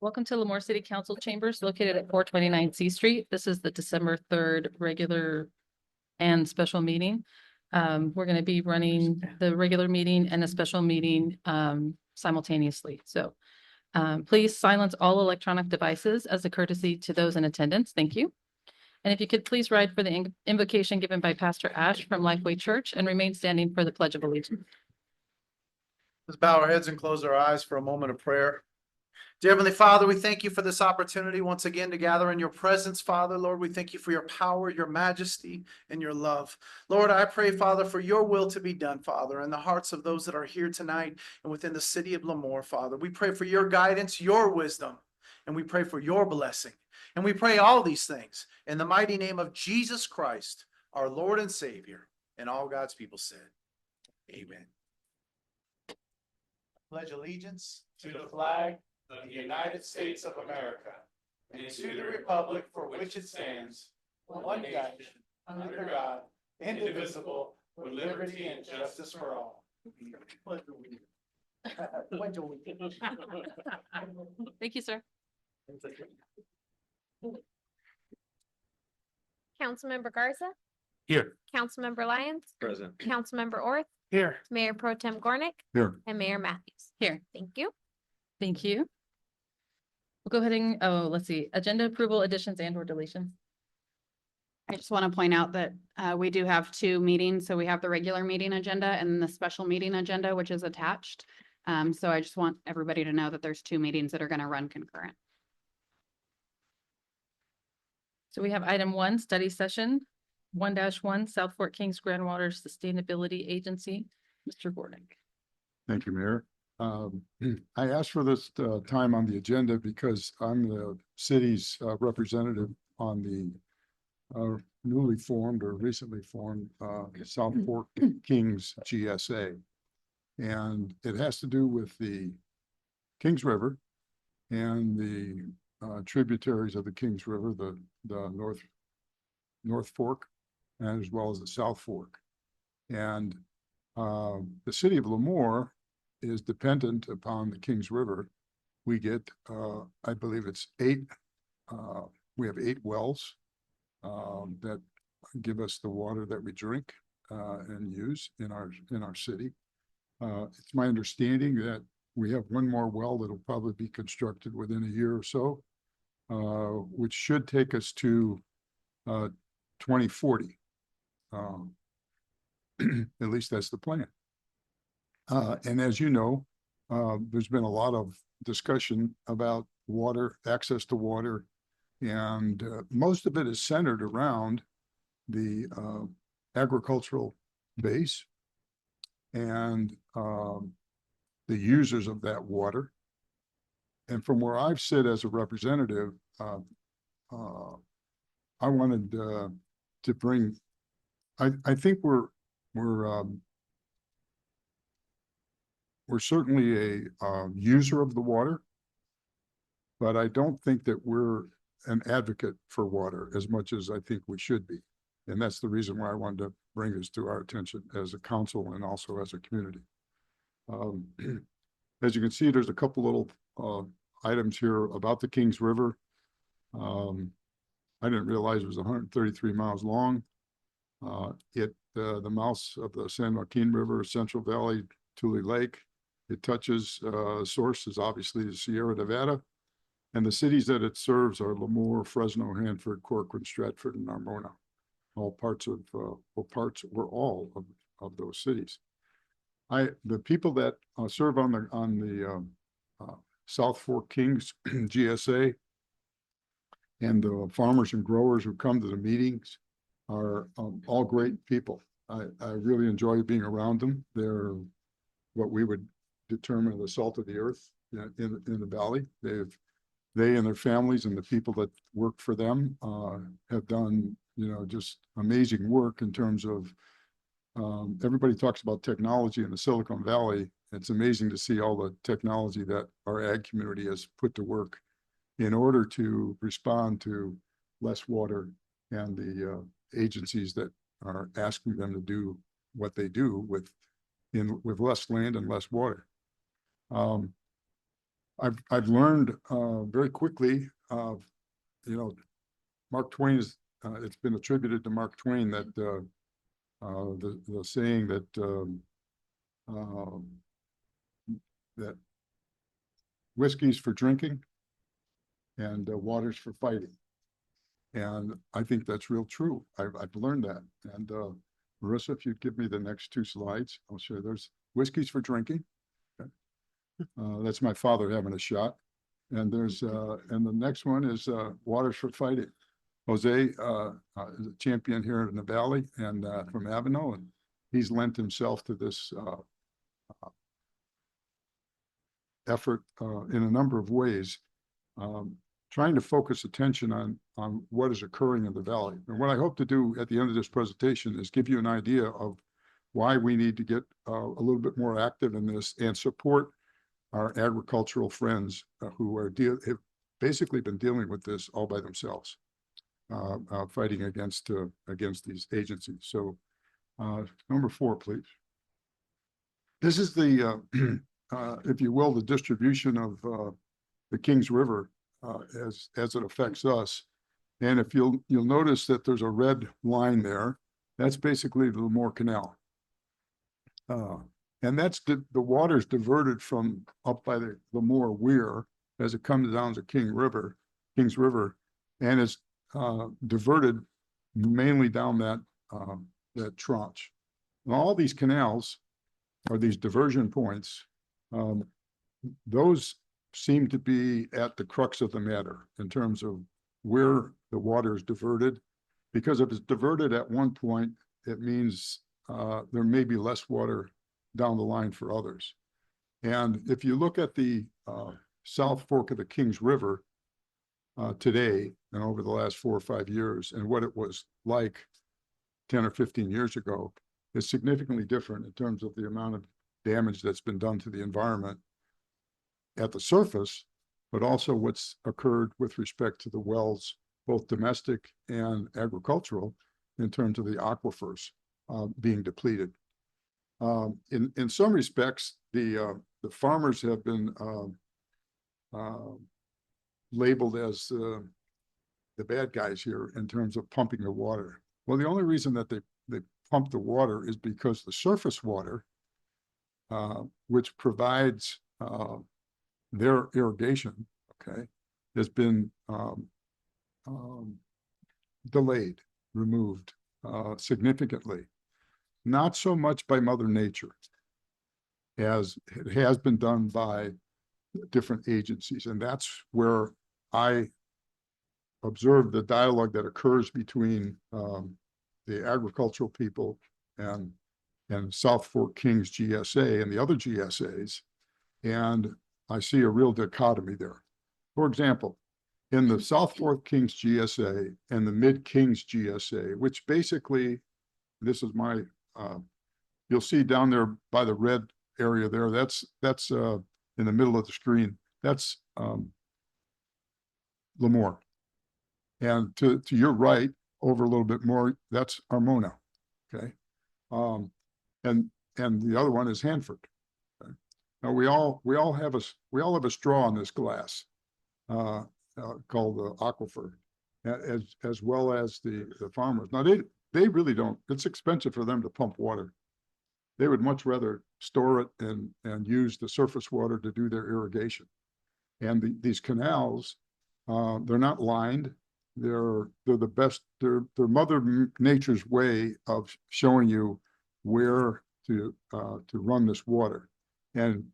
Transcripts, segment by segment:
Welcome to Lemoore City Council Chambers located at 429 C Street. This is the December 3rd regular and special meeting. We're going to be running the regular meeting and a special meeting simultaneously. So please silence all electronic devices as a courtesy to those in attendance. Thank you. And if you could please ride for the invocation given by Pastor Ash from Lifeway Church and remain standing for the Pledge of Allegiance. Let's bow our heads and close our eyes for a moment of prayer. Dear Heavenly Father, we thank you for this opportunity once again to gather in your presence, Father. Lord, we thank you for your power, your majesty, and your love. Lord, I pray, Father, for your will to be done, Father, in the hearts of those that are here tonight and within the city of Lemoore, Father. We pray for your guidance, your wisdom, and we pray for your blessing. And we pray all these things in the mighty name of Jesus Christ, our Lord and Savior, and all God's people said, amen. Pledge allegiance to the flag of the United States of America, and to the republic for which it stands, one nation, under God, indivisible, with liberty and justice for all. Thank you, sir. Councilmember Garza, here. Councilmember Lyons, Present. Councilmember Orth, Here. Mayor Pro Tem Gornick, Here. and Mayor Matthews. Here. Thank you. Thank you. We'll go ahead and, let's see, agenda approval, additions and or deletions. I just want to point out that we do have two meetings. So we have the regular meeting agenda and the special meeting agenda, which is attached. So I just want everybody to know that there's two meetings that are going to run concurrent. So we have item 1, study session 1-1, South Fort Kings Groundwater Sustainability Agency. Mr. Gornick. Thank you, Mayor. I asked for this time on the agenda because I'm the city's representative on the newly formed or recently formed South Fork Kings GSA. And it has to do with the Kings River and the tributaries of the Kings River, the North Fork, and as well as the South Fork. And the city of Lemoore is dependent upon the Kings River. We get, I believe it's 8, we have 8 wells that give us the water that we drink and use in our city. It's my understanding that we have one more well that'll probably be constructed within a year or so, which should take us to 2040. At least that's the plan. And as you know, there's been a lot of discussion about water, access to water, and most of it is centered around the agricultural base and the users of that water. And from where I've sit as a representative, I wanted to bring, I think we're certainly a user of the water, but I don't think that we're an advocate for water as much as I think we should be. And that's the reason why I wanted to bring this to our attention as a council and also as a community. As you can see, there's a couple little items here about the Kings River. I didn't realize it was 133 miles long. The mouths of the San Joaquin River, Central Valley, Tule Lake. It touches source is obviously the Sierra Nevada, and the cities that it serves are Lemoore, Fresno, Hanford, Corcoran, Stratford, and Armona. All of those cities. The people that serve on the South Fork Kings GSA and the farmers and growers who come to the meetings are all great people. I really enjoy being around them. They're what we would determine the salt of the earth in the valley. They and their families and the people that work for them have done, just amazing work in terms of everybody talks about technology in the Silicon Valley. It's amazing to see all the technology that our ag community has put to work in order to respond to less water and the agencies that are asking them to do what they do with less land and less water. I've learned very quickly of, Mark Twain is, it's been attributed to Mark Twain that the saying that that whiskey's for drinking and water's for fighting. And I think that's real true. I've learned that. And Marissa, if you'd give me the next two slides, I'll show you. There's whiskey's for drinking. Okay. That's my father having a shot. And there's and the next one is water's for fighting. Jose is a champion here in the Valley and from Avenel, and he's lent himself to this effort in a number of ways, trying to focus attention on what is occurring in the Valley. And what I hope to do at the end of this presentation is give you an idea of why we need to get a little bit more active in this and support our agricultural friends who are have basically been dealing with this all by themselves, fighting against these agencies. So number 4, please. This is the, if you will, the distribution of the Kings River as it affects us. And if you'll notice that there's a red line there, that's basically the Lemoore Canal. And that's the water's diverted from up by the Lemoore Weir as it comes down to Kings River, and it's diverted mainly down that tranche. And all these canals are these diversion points. Those seem to be at the crux of the matter in terms of where the water is diverted, because if it's diverted at one point, it means there may be less water down the line for others. And if you look at the South Fork of the Kings River today and over the last 4 or 5 years and what it was like 10 or 15 years ago, it's significantly different in terms of the amount of damage that's been done to the environment at the surface, but also what's occurred with respect to the wells, both domestic and agricultural, in terms of the aquifers being depleted. In some respects, the farmers have been labeled as the bad guys here in terms of pumping the water. Well, the only reason that they pump the water is because the surface water, which provides their irrigation, okay, has been delayed, removed significantly. Not so much by Mother Nature as it has been done by different agencies. And that's where I observe the dialogue that occurs between the agricultural people and South Fork Kings GSA and the other GSAs. And I see a real dichotomy there. For example, in the South Fork Kings GSA and the Mid Kings GSA, which basically, this is my, you'll see down there by the red area there, that's in the middle of the screen, that's Lemoore. And to your right, over a little bit more, that's Armona, okay? And the other one is Hanford. Okay? Now we all have a straw in this glass called the aquifer, as well as the farmers. Now they really don't. It's expensive for them to pump water. They would much rather store it and use the surface water to do their irrigation. And these canals, they're not lined. They're the best. They're Mother Nature's way of showing you where to run this water. And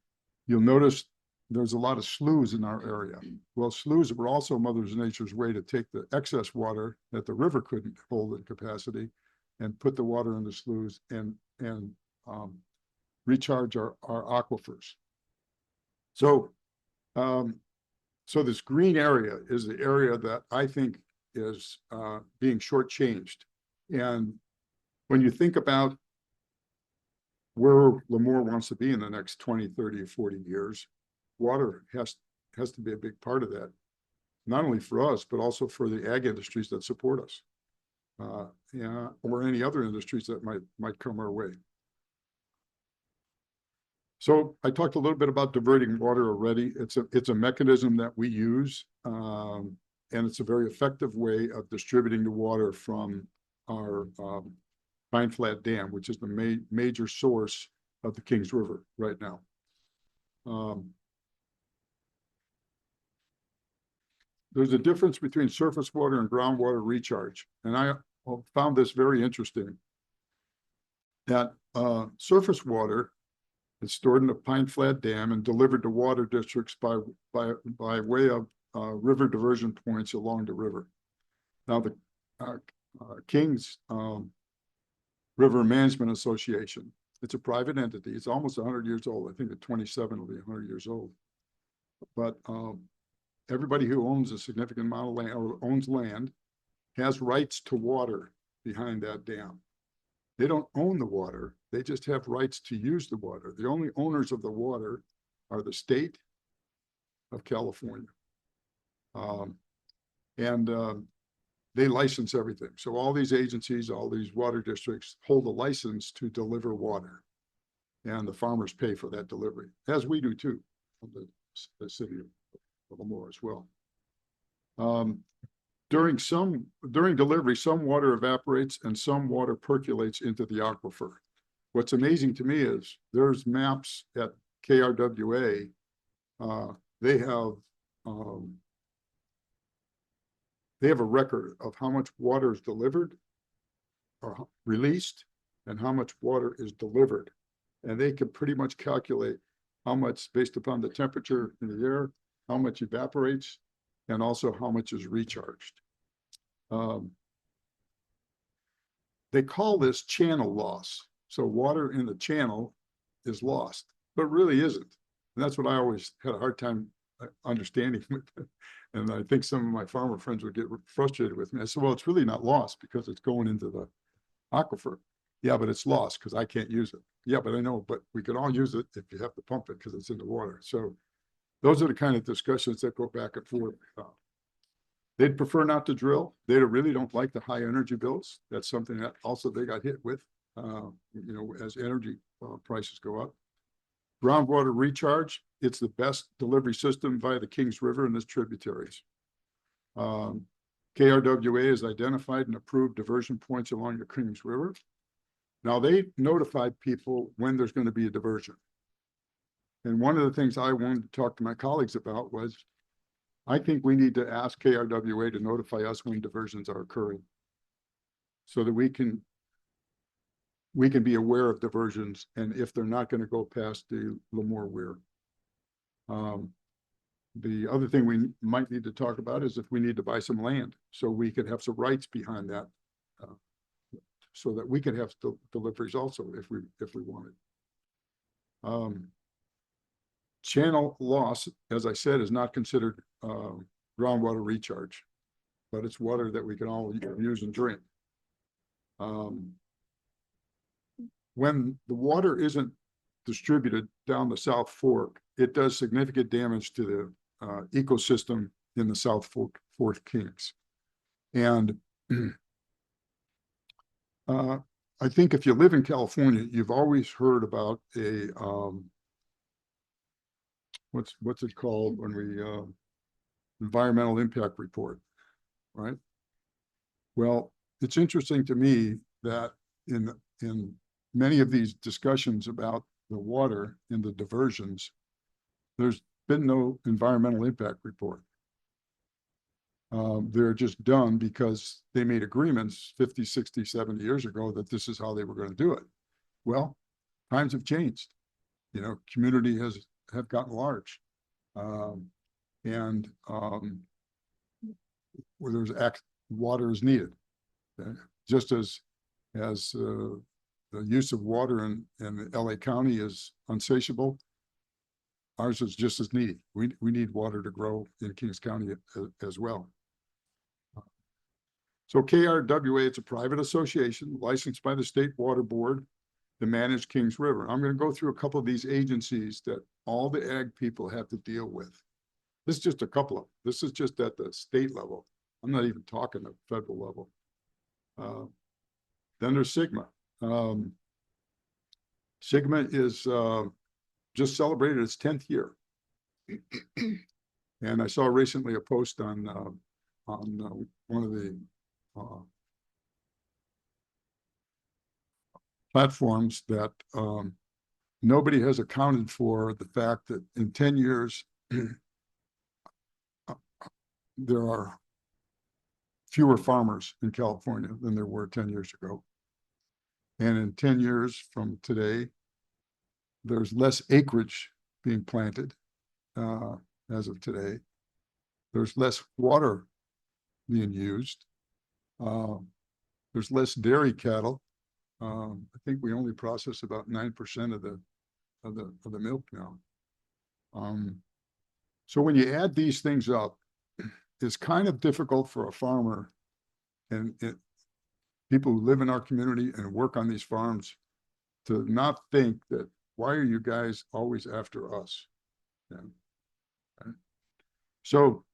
you'll notice there's a lot of sloughs in our area. Well, sloughs were also Mother Nature's way to take the excess water that the river couldn't hold in capacity and put the water in the sloughs and recharge our aquifers. So, so this green area is the area that I think is being shortchanged. And when you think about where Lemoore wants to be in the next 20, 30, or 40 years, water has to be a big part of that, not only for us, but also for the ag industries that support us, or any other industries that might come our way. So I talked a little bit about diverting water already. It's a mechanism that we use. And it's a very effective way of distributing the water from our Pine Flat Dam, which is the major source of the Kings River right now. There's a difference between surface water and groundwater recharge. And I found this very interesting. That surface water is stored in the Pine Flat Dam and delivered to water districts by way of river diversion points along the river. Now the Kings River Management Association, it's a private entity. It's almost 100 years old. I think at 27 will be 100 years old. But everybody who owns a significant amount of land or owns land has rights to water behind that dam. They don't own the water. They just have rights to use the water. The only owners of the water are the state of California. They license everything. So all these agencies, all these water districts hold a license to deliver water. And the farmers pay for that delivery, as we do too, the city of Lemoore as well. During delivery, some water evaporates and some water percolates into the aquifer. What's amazing to me is there's maps at KRWA. They have a record of how much water is delivered or released and how much water is delivered. And they can pretty much calculate how much, based upon the temperature in the air, how much evaporates, and also how much is recharged. They call this channel loss. So water in the channel is lost, but really isn't. And that's what I always had a hard time understanding. And I think some of my farmer friends would get frustrated with me. I said, well, it's really not lost because it's going into the aquifer. Yeah, but it's lost because I can't use it. Yeah, but I know, but we can all use it if you have to pump it because it's in the water. So those are the kind of discussions that go back and forth. They'd prefer not to drill. They really don't like the high energy bills. That's something that also they got hit with, as energy prices go up. Groundwater recharge, it's the best delivery system via the Kings River and its tributaries. KRWA has identified and approved diversion points along the Kings River. Now they notified people when there's going to be a diversion. And one of the things I wanted to talk to my colleagues about was, I think we need to ask KRWA to notify us when diversions are occurring so that we can be aware of diversions and if they're not going to go past the Lemoore Weir. The other thing we might need to talk about is if we need to buy some land so we could have some rights behind that, so that we could have deliveries also if we wanted. Channel loss, as I said, is not considered groundwater recharge, but it's water that we can all use and drink. When the water isn't distributed down the South Fork, it does significant damage to the ecosystem in the South Fork Kings. And I think if you live in California, you've always heard about a what's it called when we environmental impact report, right? Well, it's interesting to me that in many of these discussions about the water and the diversions, there's been no environmental impact report. They're just done because they made agreements 50, 60, 70 years ago that this is how they were going to do it. Well, times have changed. Community have gotten large. Where there's water is needed. Okay? Just as the use of water in LA County is unsatiable, ours is just as needy. We need water to grow in Kings County as well. So KRWA, it's a private association licensed by the State Water Board to manage Kings River. I'm going to go through a couple of these agencies that all the ag people have to deal with. This is just a couple of them. This is just at the state level. I'm not even talking at federal level. Then there's SGMA. SGMA is just celebrated its 10th year. And I saw recently a post on one of the platforms that nobody has accounted for the fact that in 10 years, there are fewer farmers in California than there were 10 years ago. And in 10 years from today, there's less acreage being planted as of today. There's less water being used. There's less dairy cattle. I think we only process about 9% of the milk now. So when you add these things up, it's kind of difficult for a farmer and people who live in our community and work on these farms to not think that, why are you guys always after us? Yeah. Okay. So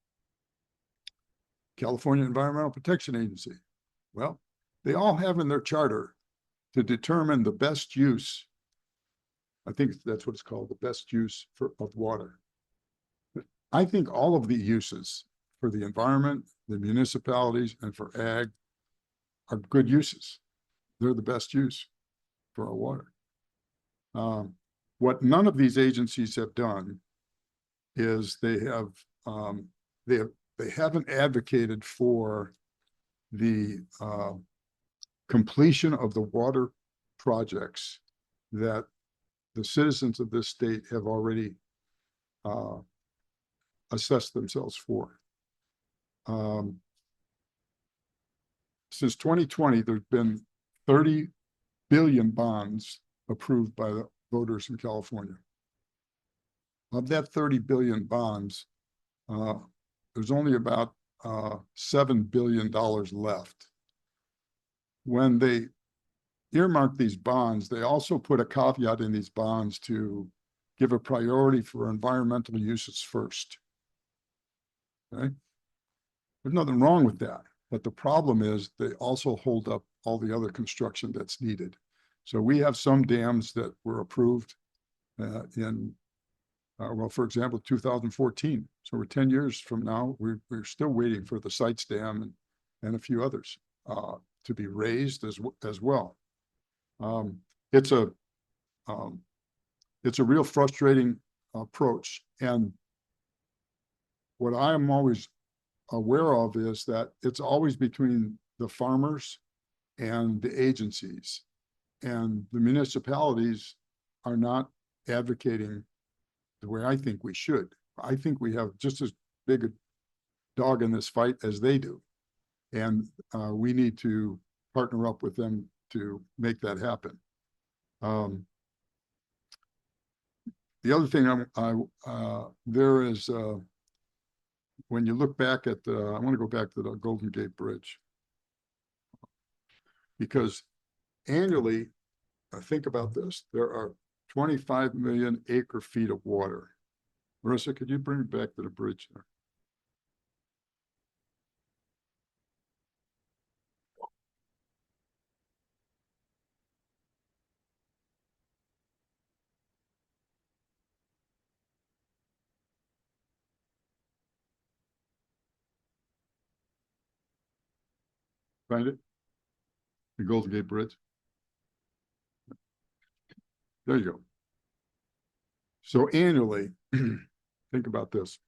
California Environmental Protection Agency, well, they all have in their charter to determine the best use. I think that's what it's called, the best use of water. I think all of the uses for the environment, the municipalities, and for ag are good uses. They're the best use for our water. What none of these agencies have done is they haven't advocated for the completion of the water projects that the citizens of this state have already assessed themselves for. Since 2020, there's been 30 billion bonds approved by the voters in California. Of that 30 billion bonds, there's only about $7 billion left. When they earmark these bonds, they also put a caveat in these bonds to give a priority for environmental uses first. Okay? There's nothing wrong with that, but the problem is they also hold up all the other construction that's needed. So we have some dams that were approved well, for example, 2014. So we're 10 years from now, we're still waiting for the Sites Dam and a few others to be raised as well. It's a real frustrating approach. And what I'm always aware of is that it's always between the farmers and the agencies, and the municipalities are not advocating the way I think we should. I think we have just as big a dog in this fight as they do. And we need to partner up with them to make that happen. The other thing there is, when you look back at I want to go back to the Golden Gate Bridge, because annually, think about this, there are 25 million acre feet of water. Marissa, could you bring me back to the bridge there? Find it? The Golden Gate Bridge. There you go. So annually, think about this.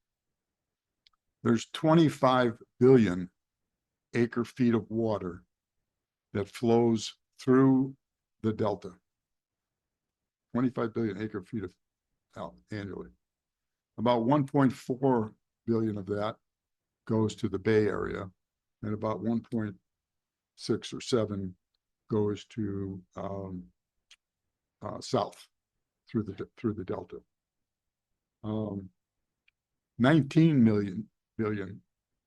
There's 25 billion acre feet of water that flows through the Delta. 25 billion acre feet of annually. About 1.4 billion of that goes to the Bay Area, and about 1.6 or 7 goes to south through the Delta. 19 billion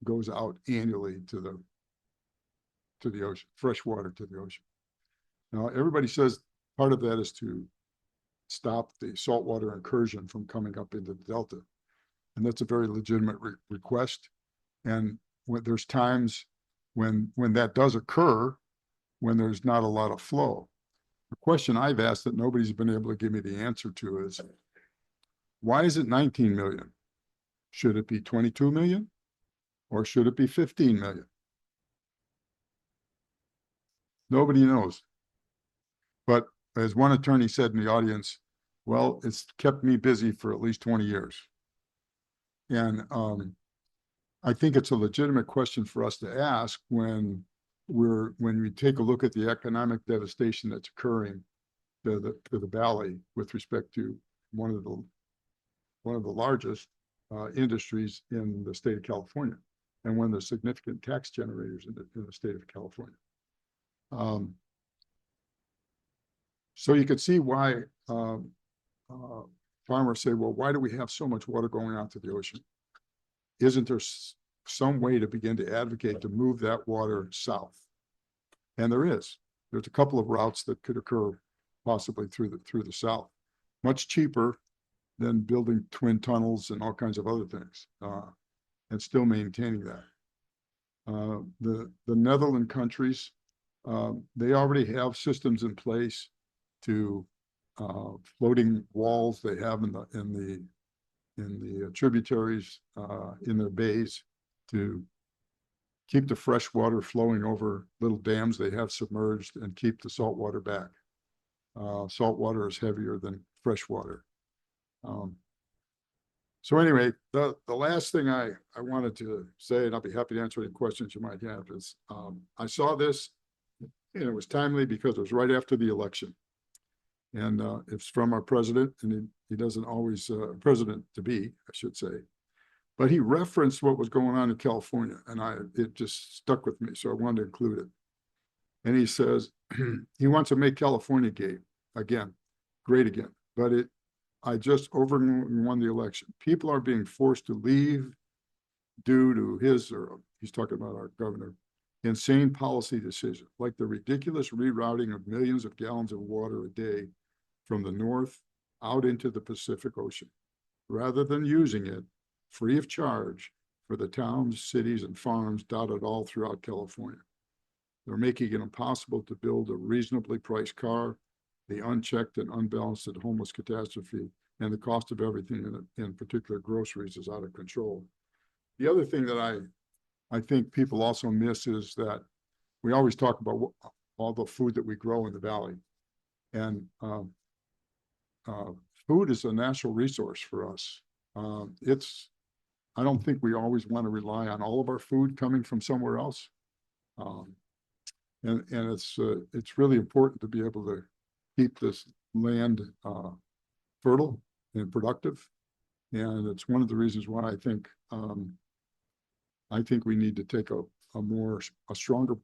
goes out annually to the ocean, fresh water to the ocean. Now, everybody says part of that is to stop the saltwater incursion from coming up into the Delta. And that's a very legitimate request. And there's times when that does occur, when there's not a lot of flow. The question I've asked that nobody's been able to give me the answer to is, Why is it 19 million? Should it be 22 million? Or should it be 15 million? Nobody knows. But as one attorney said in the audience, well, it's kept me busy for at least 20 years. And I think it's a legitimate question for us to ask when we take a look at the economic devastation that's occurring to the valley with respect to one of the largest industries in the state of California, and one of the significant tax generators in the state of California. So you could see why farmers say, well, why do we have so much water going out to the ocean? Isn't there some way to begin to advocate to move that water south? And there is. There's a couple of routes that could occur possibly through the south, much cheaper than building twin tunnels and all kinds of other things, and still maintaining that. The Netherlands countries, they already have systems in place to floating walls they have in the tributaries in their bays to keep the fresh water flowing over little dams they have submerged and keep the salt water back. Salt water is heavier than fresh water. So anyway, the last thing I wanted to say, and I'll be happy to answer any questions you might have, is I saw this and it was timely because it was right after the election. And it's from our president, and he doesn't always, president to be, I should say. But he referenced what was going on in California, and it just stuck with me, so I wanted to include it. And he says he wants to make California great again. But I just won the election. People are being forced to leave due to he's talking about our governor, insane policy decision, like the ridiculous rerouting of millions of gallons of water a day from the north out into the Pacific Ocean, rather than using it free of charge for the towns, cities, and farms dotted all throughout California. They're making it impossible to build a reasonably priced car, the unchecked and unbalanced homeless catastrophe, and the cost of everything, in particular groceries, is out of control. The other thing that I think people also miss is that we always talk about all the food that we grow in the valley. And food is a natural resource for us. I don't think we always want to rely on all of our food coming from somewhere else. And it's really important to be able to keep this land fertile and productive. And it's one of the reasons why I think we need to take a stronger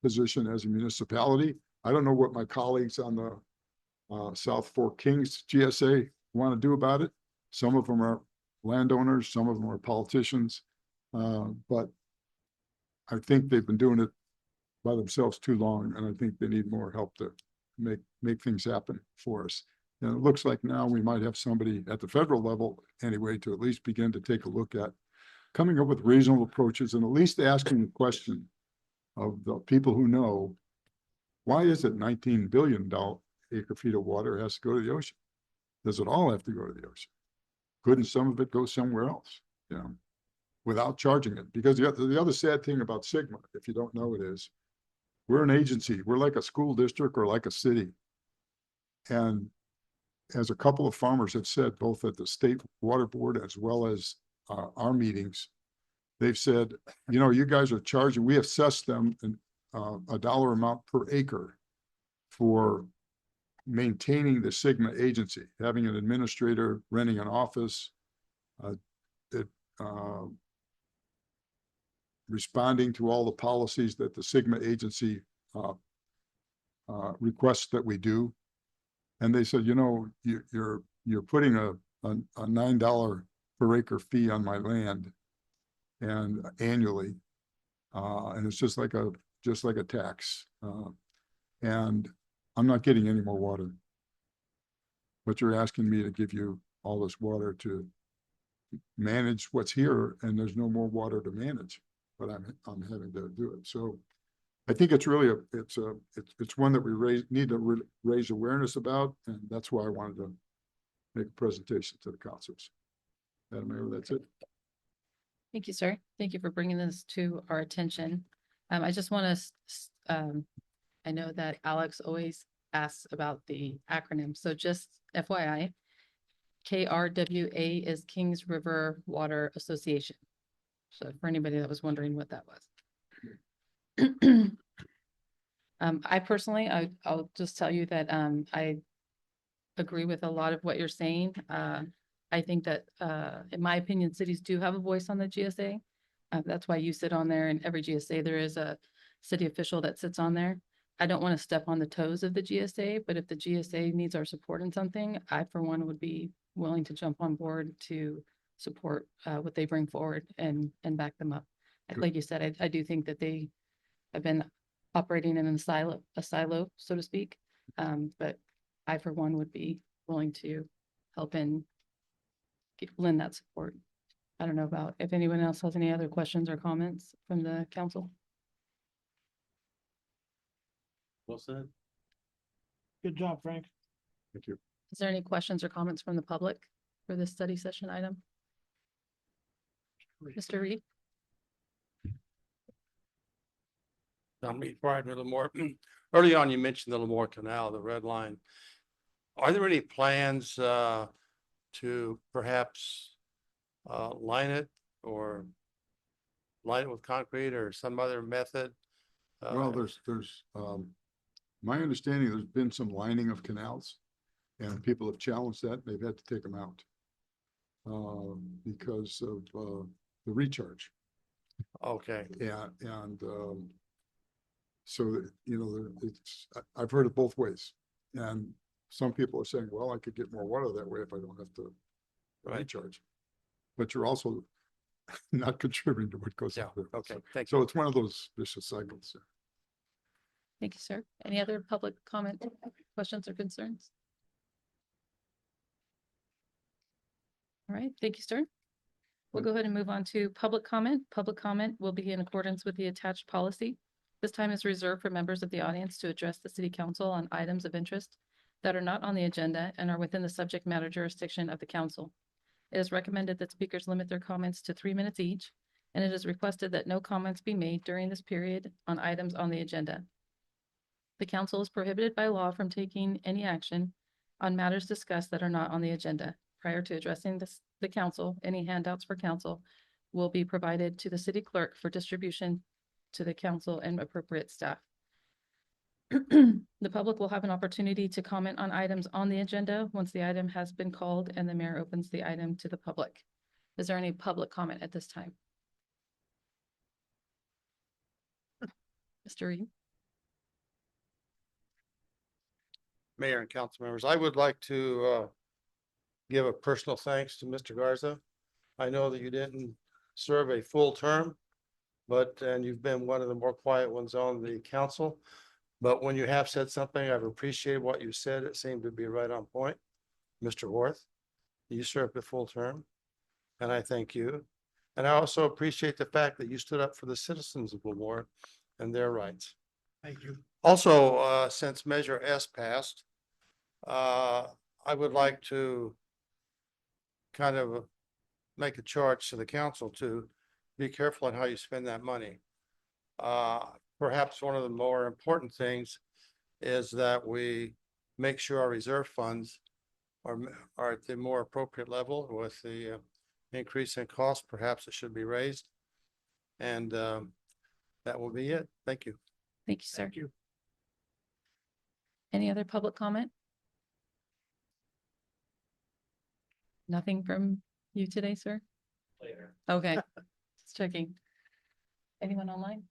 position as a municipality. I don't know what my colleagues on the South Fork Kings GSA want to do about it. Some of them are landowners, some of them are politicians, but I think they've been doing it by themselves too long, and I think they need more help to make things happen for us. And it looks like now we might have somebody at the federal level anyway to at least begin to take a look at coming up with reasonable approaches and at least asking the question of the people who know, why is it 19 billion acre feet of water has to go to the ocean? Does it all have to go to the ocean? Couldn't some of it go somewhere else, without charging it? Because the other sad thing about SGMA, if you don't know it, is we're an agency. We're like a school district or like a city. And as a couple of farmers have said, both at the state water board as well as our meetings, they've said, you guys are charging, we assess them a dollar amount per acre for maintaining the SGMA agency, having an administrator, renting an office, responding to all the policies that the SGMA agency requests that we do. And they said, you're putting a $9 per acre fee on my land and annually, and it's just like a tax, and I'm not getting any more water, but you're asking me to give you all this water to manage what's here, and there's no more water to manage, but I'm having to do it. So I think it's really it's one that we need to raise awareness about, and that's why I wanted to make a presentation to the councils. Madam Mayor, that's it. Thank you, sir. Thank you for bringing this to our attention. I just want to, I know that Alex always asks about the acronym, so just FYI, KRWA is Kings River Water Association. So for anybody that was wondering what that was. I personally, I'll just tell you that, I agree with a lot of what you're saying. I think that, in my opinion, cities do have a voice on the GSA. That's why you sit on there, and every GSA, there is a city official that sits on there. I don't want to step on the toes of the GSA, but if the GSA needs our support in something, I, for one, would be willing to jump on board to support, what they bring forward and back them up. Good. Like you said, I do think that they have been operating in a silo, so to speak. But I, for one, would be willing to help and lend that support. I don't know about if anyone else has any other questions or comments from the council. Well said. Good job, Frank. Thank you. Is there any questions or comments from the public for this study session item? Mr. Reed? Don Reed, Pride, Lemoore. Early on, you mentioned the Lemoore Canal, the red line. Are there any plans to perhaps line it or line it with concrete or some other method? Well, there's, my understanding, there's been some lining of canals and people have challenged that. They've had to take them out. Because of, the recharge. Okay, Yeah, and, so, you know, it's, I've heard it both ways. And some people are saying, well, I could get more water that way if I don't have to Right. recharge. But you're also not contributing to what goes yeah, out there. okay, thank you. So it's one of those vicious cycles. Thank you, sir. Any other public comment, questions or concerns? All right, thank you, sir. We'll go ahead and move on to public comment. Public comment will be in accordance with the attached policy. This time is reserved for members of the audience to address the city council on items of interest that are not on the agenda and are within the subject matter jurisdiction of the council. It is recommended that speakers limit their comments to 3 minutes each, and it is requested that no comments be made during this period on items on the agenda. The council is prohibited by law from taking any action on matters discussed that are not on the agenda. Prior to addressing the council, any handouts for council will be provided to the city clerk for distribution to the council and appropriate staff. The public will have an opportunity to comment on items on the agenda once the item has been called and the mayor opens the item to the public. Is there any public comment at this time? Mr. Reed? Mayor and council members, I would like to give a personal thanks to Mr. Garza. I know that you didn't serve a full term, and you've been one of the more quiet ones on the council. But when you have said something, I've appreciated what you said. It seemed to be right on point. Mr. Worth, you served a full term, and I thank you. And I also appreciate the fact that you stood up for the citizens of Lemoore and their rights. Thank you. Also, since Measure S passed, I would like to kind of make a charge to the council to be careful on how you spend that money. Perhaps one of the more important things is that we make sure our reserve funds are at the more appropriate level. With the increase in cost, perhaps it should be raised. And that will be it. Thank you. Thank you, sir. Thank you. Any other public comment? Nothing from you today, sir? Later. Okay, just checking. Anyone online?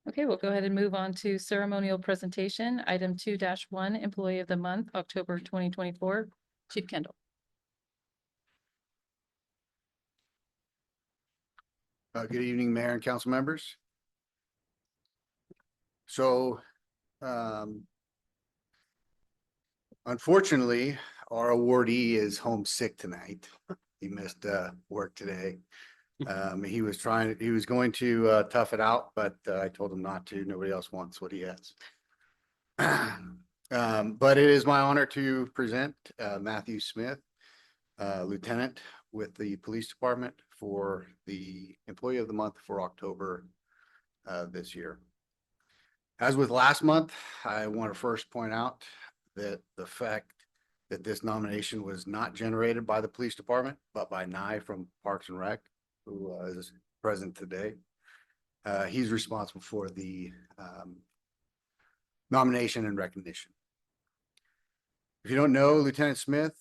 Okay, we'll go ahead and move on to ceremonial presentation, item 2-1, Employee of the Month, October 2024. Chief Kendall. Good evening, Mayor and council members. So, unfortunately, our awardee is homesick tonight. He missed work today. He was going to tough it out, but I told him not to. Nobody else wants what he has. But it is my honor to present Matthew Smith, Lieutenant with the Police Department for the Employee of the Month for October this year. As with last month, I want to first point out that the fact that this nomination was not generated by the Police Department, but by Nye from Parks and Rec, who is present today. He's responsible for the nomination and recognition. If you don't know Lieutenant Smith,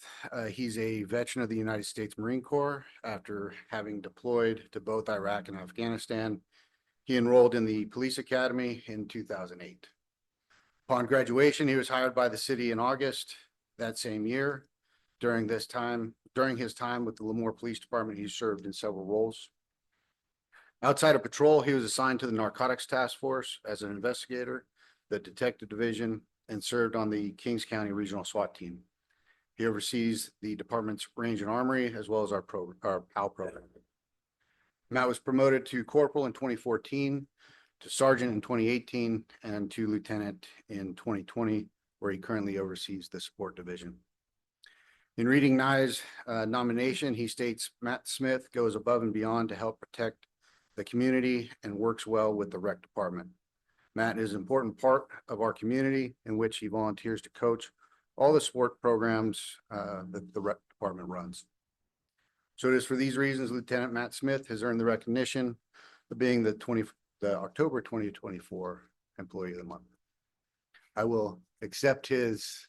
he's a veteran of the United States Marine Corps. After having deployed to both Iraq and Afghanistan, he enrolled in the police academy in 2008. Upon graduation, he was hired by the city in August that same year. During his time with the Lemoore Police Department, he served in several roles. Outside of patrol, he was assigned to the Narcotics Task Force as an investigator, the Detective Division, and served on the Kings County Regional SWAT Team. He oversees the department's range and armory, as well as our PAL program. Matt was promoted to corporal in 2014, to sergeant in 2018, and to lieutenant in 2020, where he currently oversees the support division. In reading Nye's nomination, he states Matt Smith goes above and beyond to help protect the community and works well with the rec department. Matt is an important part of our community in which he volunteers to coach all the sport programs that the rec department runs. So it is for these reasons Lieutenant Matt Smith has earned the recognition of being the October 2024 Employee of the Month. I will accept his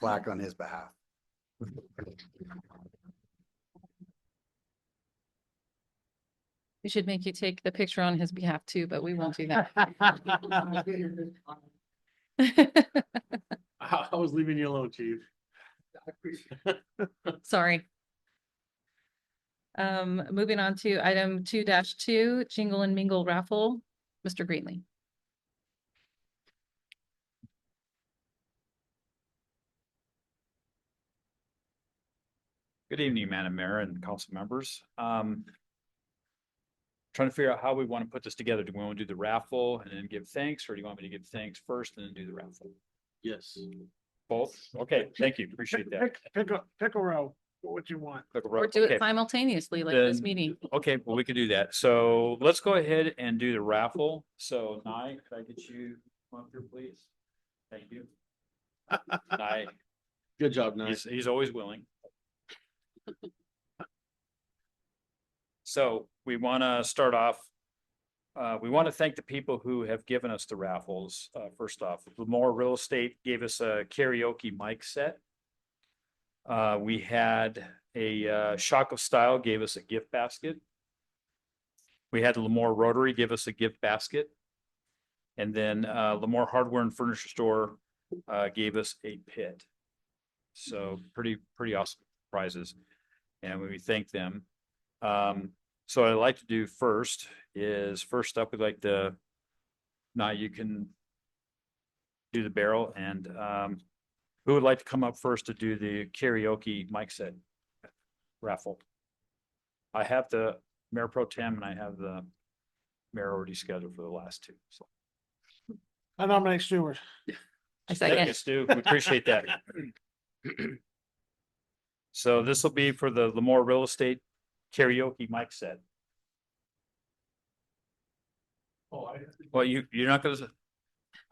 plaque on his behalf. We should make you take the picture on his behalf too, but we won't do that. I was leaving you alone, chief. Sorry. Moving on to item 2-2, Jingle and Mingle raffle. Mr. Greenlee. Good evening, Madam Mayor and council members. Trying to figure out how we want to put this together. Do we want to do the raffle and then give thanks, or do you want me to give thanks first and then do the raffle? Yes. Both? Okay, thank you. Appreciate that. Pick a row, what you want. Or do Okay. it simultaneously like this Then- meeting. Okay, well, we can do that. So let's go ahead and do the raffle. So Nye, could I get you up here, please? Thank you. Nye, Good job, nice. he's always willing. So we want to start off. We want to thank the people who have given us the raffles. First off, Lemoore Real Estate gave us a karaoke mic set. We had a Shock of Style gave us a gift basket. We had Lemoore Rotary give us a gift basket. And then Lemoore Hardware and Furniture Store gave us a pit. So pretty awesome prizes. And we thank them. So what I'd like to do first up, we'd like to, now you can do the barrel, and who would like to come up first to do the karaoke mic set raffle? I have the Mayor Pro Tem and I have the mayor already scheduled for the last two. So I nominate Stewart. I thank you, second. Stu. We appreciate that. So this will be for the Lemoore Real Estate karaoke mic set. Well, you're not gonna,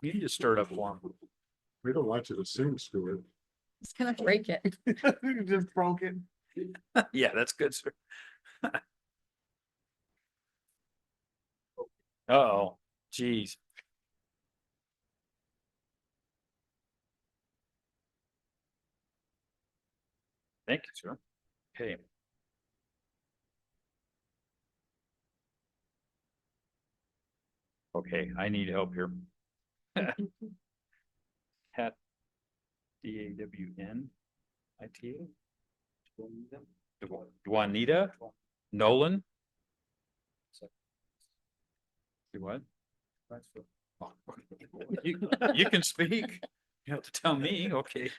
you need to stir it up for him. We don't want you to sing, Stuart. It's gonna break it. You just broke it. Yeah, that's good, sir. Uh-oh, geez. Thank you, sir. Okay. Okay, I need help here. Hat DAWNITA. Juanita Nolan. Do what? You can speak. You have to tell me, okay.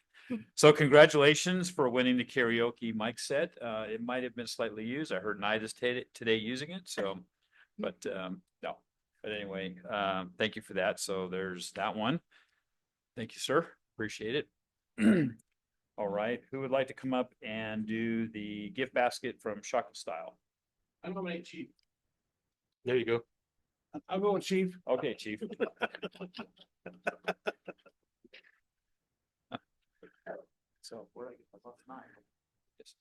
So congratulations for winning the karaoke mic set. It might have been slightly used. I heard Nidus today using it, so, but no. But anyway, thank you for that. So there's that one. Thank you, sir. Appreciate it. All right, who would like to come up and do the gift basket from Shaka Style? I nominate Chief. There you go. I'll go with Chief. Okay, chief. So where I get my left nine? Yes.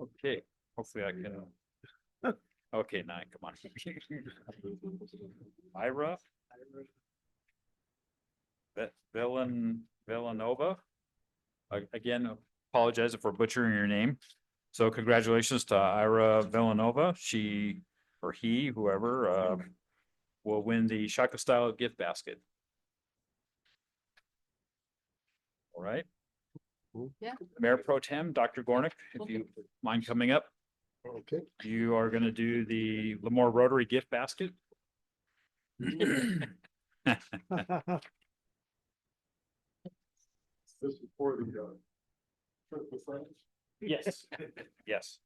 Okay, hopefully I can. Okay, nine, come on. Ira. Villanova. Again, apologize if we're butchering your name. So congratulations to Ira Villanova. She or he, whoever, will win the Shaka Style gift basket. All right. Yeah. Mayor Pro Tem, Dr. Gornick, if you mind coming up, Okay. you are going to do the Lemoore Rotary gift basket. This is for the, trip with friends. Yes, yes.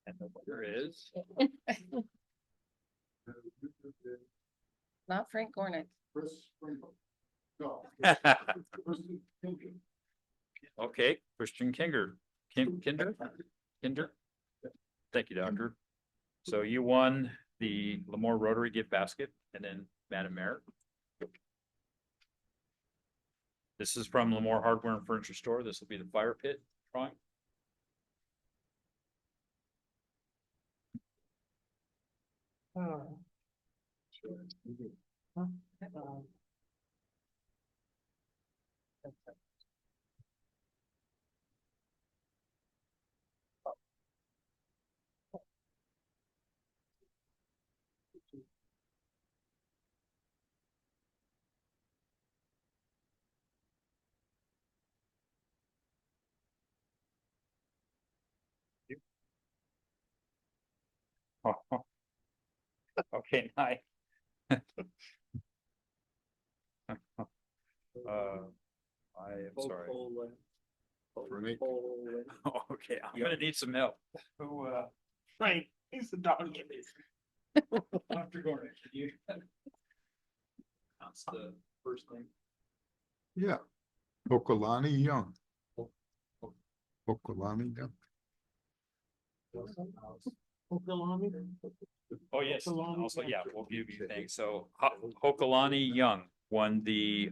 And the winner is. Not Frank Gornick. Chris Sprinkle. No. Okay, Christian Kinder. Kinder? Thank you, Doctor. So you won the Lemoore Rotary gift basket, and then Madam Mayor. This is from Lemoore Hardware and Furniture Store. This will be the fire pit drawing. Okay, nice. I am sorry. Renee. Okay, I'm gonna need some help. Who, Frank, he's the dog. Dr. Gordon, can you? That's the first thing. Yeah. Okalani Young. Okalani Young. Oh, yes, Hokalani. also, yeah, we'll give you things. So Hokalani Young won the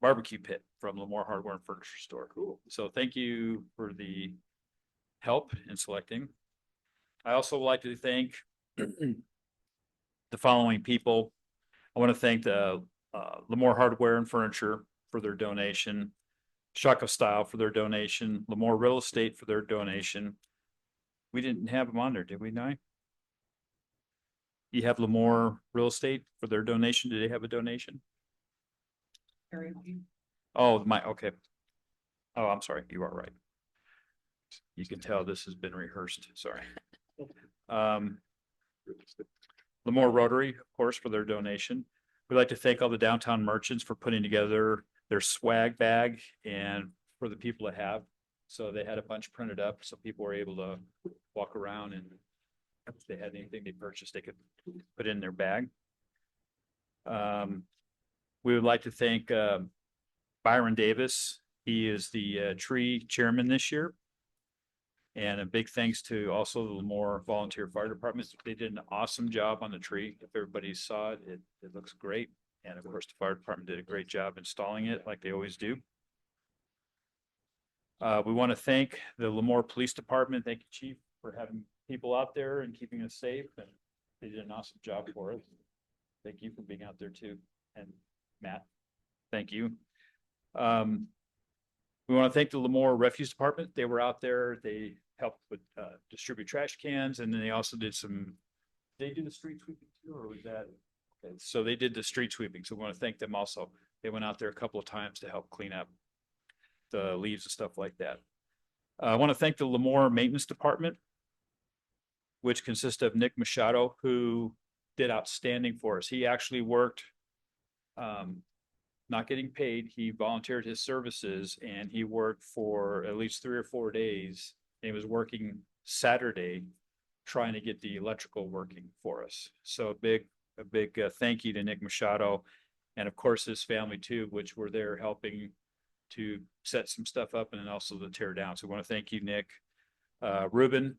barbecue pit from Lemoore Hardware and Furniture Store. Cool. So thank you for the help in selecting. I also would like to thank the following people. I want to thank the Lemoore Hardware and Furniture for their donation, Shaka Style for their donation, Lemoore Real Estate for their donation. We didn't have them on there, did we, Nye? You have Lemoore Real Estate for their donation. Did they have a donation? Oh, okay. Oh, I'm sorry. You are right. You can tell this has been rehearsed. Sorry. Lemoore Rotary, of course, for their donation. We'd like to thank all the downtown merchants for putting together their swag bag and for the people that have. So they had a bunch printed up so people were able to walk around, and if they had anything they purchased, they could put in their bag. We would like to thank Byron Davis. He is the tree chairman this year. And a big thanks to also the Lemoore Volunteer Fire Department. They did an awesome job on the tree. If everybody saw it, it looks great. And of course, the fire department did a great job installing it like they always do. We want to thank the Lemoore Police Department. Thank you, Chief, for having people out there and keeping us safe. And they did an awesome job for us. Thank you for being out there too. And Matt, thank you. We want to thank the Lemoore Refuse Department. They were out there. They helped with, distribute trash cans, and then they also did they do the street sweeping too, or was that? Okay, so they did the street sweeping, so we want to thank them also. They went out there a couple of times to help clean up the leaves and stuff like that. I want to thank the Lemoore Maintenance Department, which consists of Nick Machado, who did outstanding for us. He actually worked, not getting paid. He volunteered his services and he worked for at least 3 or 4 days. And he was working Saturday, trying to get the electrical working for us. So a big thank you to Nick Machado, and of course his family too, which were there helping to set some stuff up and then also to tear down. So we want to thank you, Nick. Ruben,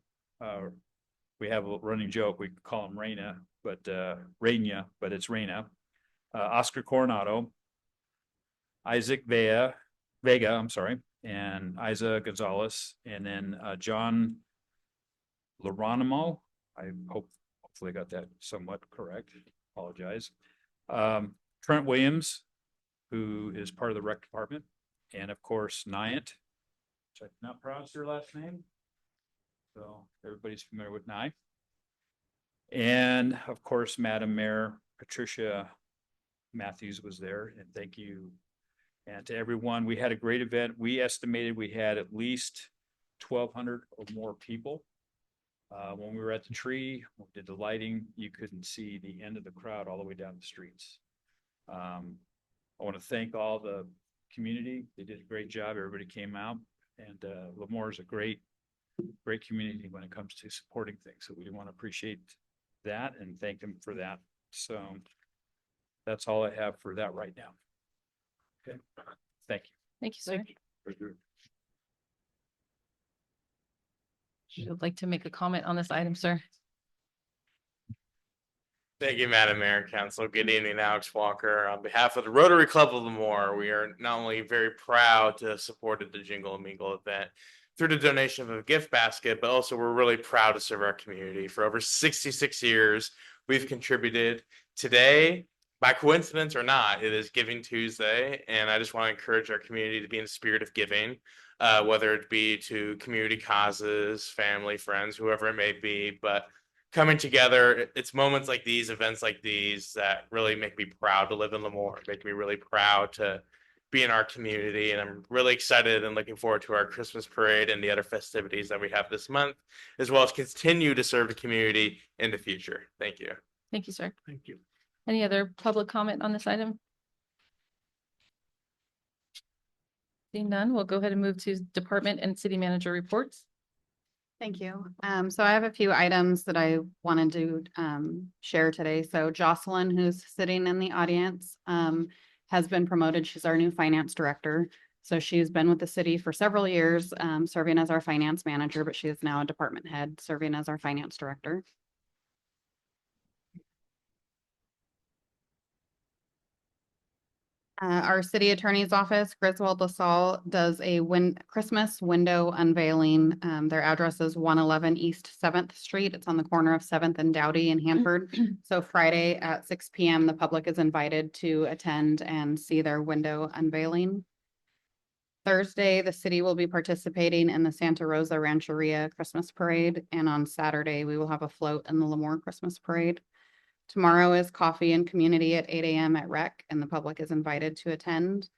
we have a running joke. We call him Reina, but it's Reina. Oscar Coronado, Isaac Vega, I'm sorry, and Isa Gonzalez, and then John Laronimo. Hopefully I got that somewhat correct. Apologize. Trent Williams, who is part of the rec department, and of course Nyant, which I cannot pronounce your last name. So everybody's familiar with Nye. And of course, Madam Mayor Patricia Matthews was there, and thank you. And to everyone, we had a great event. We estimated we had at least 1,200 or more people. When we were at the tree, we did the lighting, you couldn't see the end of the crowd all the way down the streets. I want to thank all the community. They did a great job. Everybody came out, and Lemoore is a great community when it comes to supporting things. So we want to appreciate that and thank them for that. So that's all I have for that right now. Okay, thank you. Thank you, sir. Would you like to make a comment on this item, sir? Thank you, Madam Mayor and Council. Good evening, Alex Walker. On behalf of the Rotary Club of Lemoore, we are not only very proud to have supported the Jingle and Mingle event through the donation of a gift basket, but also we're really proud to serve our community. For over 66 years, we've contributed. Today, by coincidence or not, it is Giving Tuesday, and I just want to encourage our community to be in the spirit of giving, whether it be to community causes, family, friends, whoever it may be, but coming together, it's moments like these, events like these that really make me proud to live in Lemoore, make me really proud to be in our community. And I'm really excited and looking forward to our Christmas parade and the other festivities that we have this month, as well as continue to serve the community in the future. Thank you. Thank you, sir. Thank you. Any other public comment on this item? Seeing none, we'll go ahead and move to department and city manager reports. Thank you. So I have a few items that I wanted to share today. So Jocelyn, who's sitting in the audience, has been promoted. She's our new finance director. So she's been with the city for several years, serving as our finance manager, but she is now a department head serving as our finance director. Our city attorney's office, Griswold LaSalle, does a Christmas window unveiling. Their address is 111 East 7th Street. It's on the corner of 7th and Dowdy in Hanford. So Friday at 6 p.m., the public is invited to attend and see their window unveiling. Thursday, the city will be participating in the Santa Rosa Rancheria Christmas Parade. And on Saturday, we will have a float in the Lemoore Christmas Parade. Tomorrow is coffee and community at 8 a.m. at Rec, and the public is invited to attend.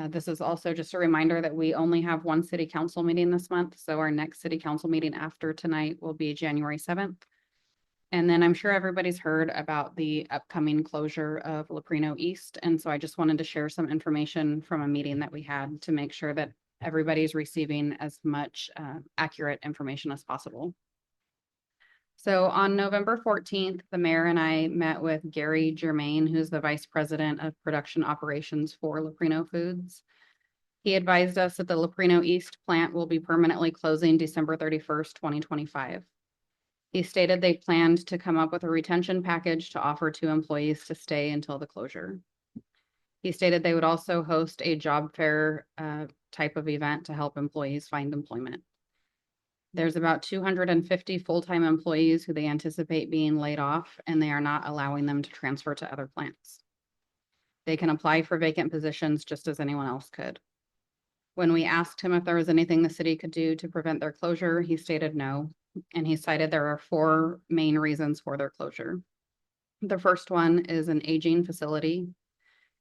This is also just a reminder that we only have one city council meeting this month. So our next city council meeting after tonight will be January 7th. And then I'm sure everybody's heard about the upcoming closure of Leprino East. And so I just wanted to share some information from a meeting that we had to make sure that everybody's receiving as much accurate information as possible. So on November 14th, the mayor and I met with Gary Germain, who's the vice president of production operations for Leprino Foods. He advised us that the Leprino East plant will be permanently closing December 31st, 2025. He stated they planned to come up with a retention package to offer to employees to stay until the closure. He stated they would also host a job fair type of event to help employees find employment. There's about 250 full-time employees who they anticipate being laid off, and they are not allowing them to transfer to other plants. They can apply for vacant positions just as anyone else could. When we asked him if there was anything the city could do to prevent their closure, he stated no. And he cited there are 4 main reasons for their closure. The first one is an aging facility.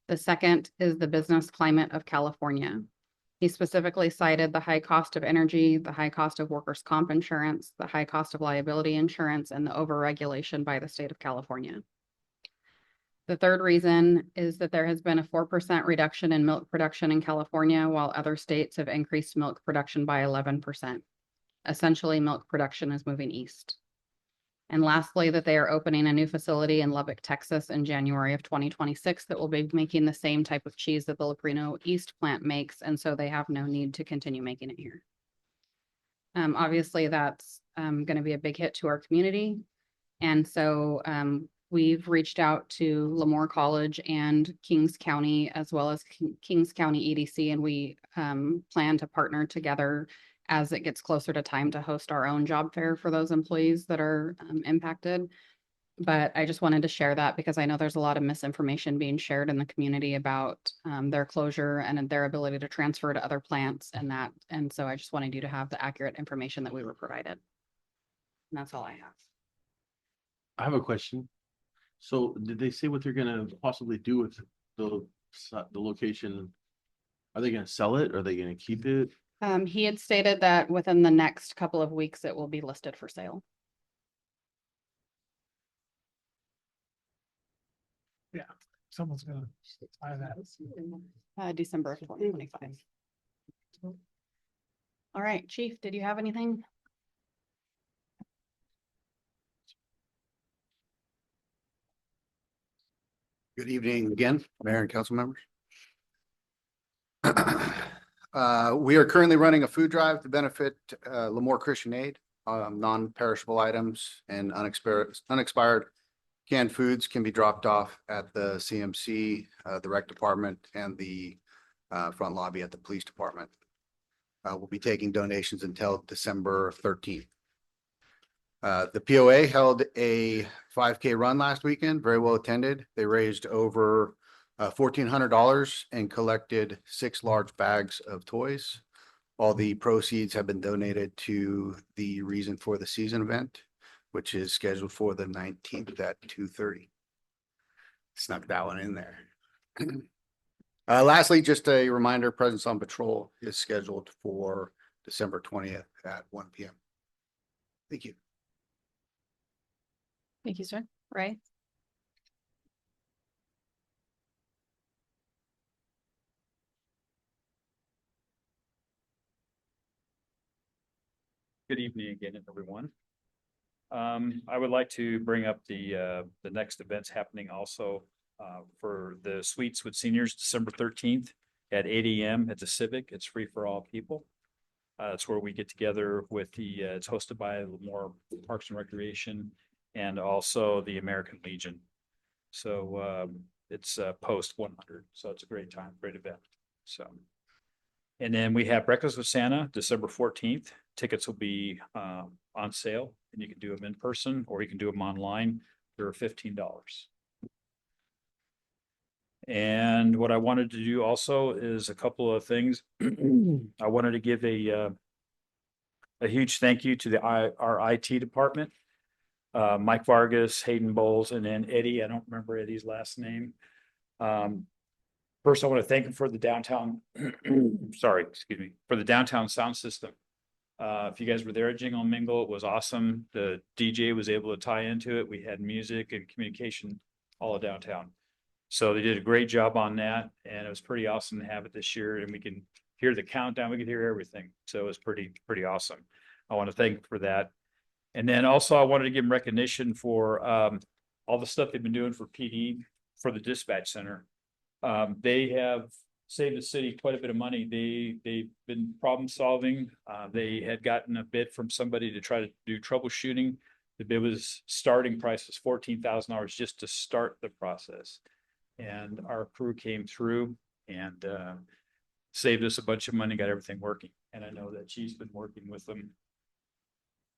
The second is the business climate of California. He specifically cited the high cost of energy, the high cost of workers' comp insurance, the high cost of liability insurance, and the overregulation by the state of California. The third reason is that there has been a 4% reduction in milk production in California, while other states have increased milk production by 11%. Essentially, milk production is moving east. And lastly, that they are opening a new facility in Lubbock, Texas in January of 2026 that will be making the same type of cheese that the Leprino East plant makes, and so they have no need to continue making it here. Obviously, that's going to be a big hit to our community. And so we've reached out to Lemoore College and Kings County, as well as Kings County EDC, and we plan to partner together as it gets closer to time to host our own job fair for those employees that are impacted. But I just wanted to share that because I know there's a lot of misinformation being shared in the community about their closure and their ability to transfer to other plants and that. And so I just wanted you to have the accurate information that we were provided. And that's all I have. I have a question. So did they say what they're gonna possibly do with the location? Are they gonna sell it? Are they gonna keep it? He had stated that within the next couple of weeks, it will be listed for sale. Someone's gonna buy that. December of 2025. All right, Chief, did you have anything? Good evening again, Mayor and council members. We are currently running a food drive to benefit Lemoore Christian Aid. Non-perishable items and unexpired canned foods can be dropped off at the CMC, the rec department, and the front lobby at the police department. We'll be taking donations until December 13th. The POA held a 5K run last weekend, very well attended. They raised over $1,400 and collected 6 large bags of toys. All the proceeds have been donated to the Reason for the Season event, which is scheduled for the 19th at 2:30. Snuck that one in there. Lastly, just a reminder, Presence on Patrol is scheduled for December 20th at 1 p.m. Thank you. Thank you, sir. Ray? Good evening again, everyone. I would like to bring up the next events happening also for the Sweets with Seniors, December 13th at 8 a.m. at the Civic. It's free for all people. It's where we get together with it's hosted by Lemoore Parks and Recreation and also the American Legion. So it's post 100. So it's a great time, great event. So, and then we have Breakfast with Santa, December 14th. Tickets will be on sale, and you can do them in person or you can do them online. They're $15. And what I wanted to do also is a couple of things. I wanted to give a huge thank you to our IT department. Mike Vargas, Hayden Bowles, and then Eddie. I don't remember Eddie's last name. First, I want to thank him for the downtown, for the downtown sound system. If you guys were there at Jingle and Mingle, it was awesome. The DJ was able to tie into it. We had music and communication all downtown. So they did a great job on that, and it was pretty awesome to have it this year. And we can hear the countdown. We could hear everything. So it was pretty awesome. I want to thank them for that. And then also I wanted to give them recognition for all the stuff they've been doing for PD, for the dispatch center. They have saved the city quite a bit of money. They've been problem solving. They had gotten a bid from somebody to try to do troubleshooting. The bid was starting price was $14,000 just to start the process. And our crew came through and saved us a bunch of money, got everything working. And I know that she's been working with them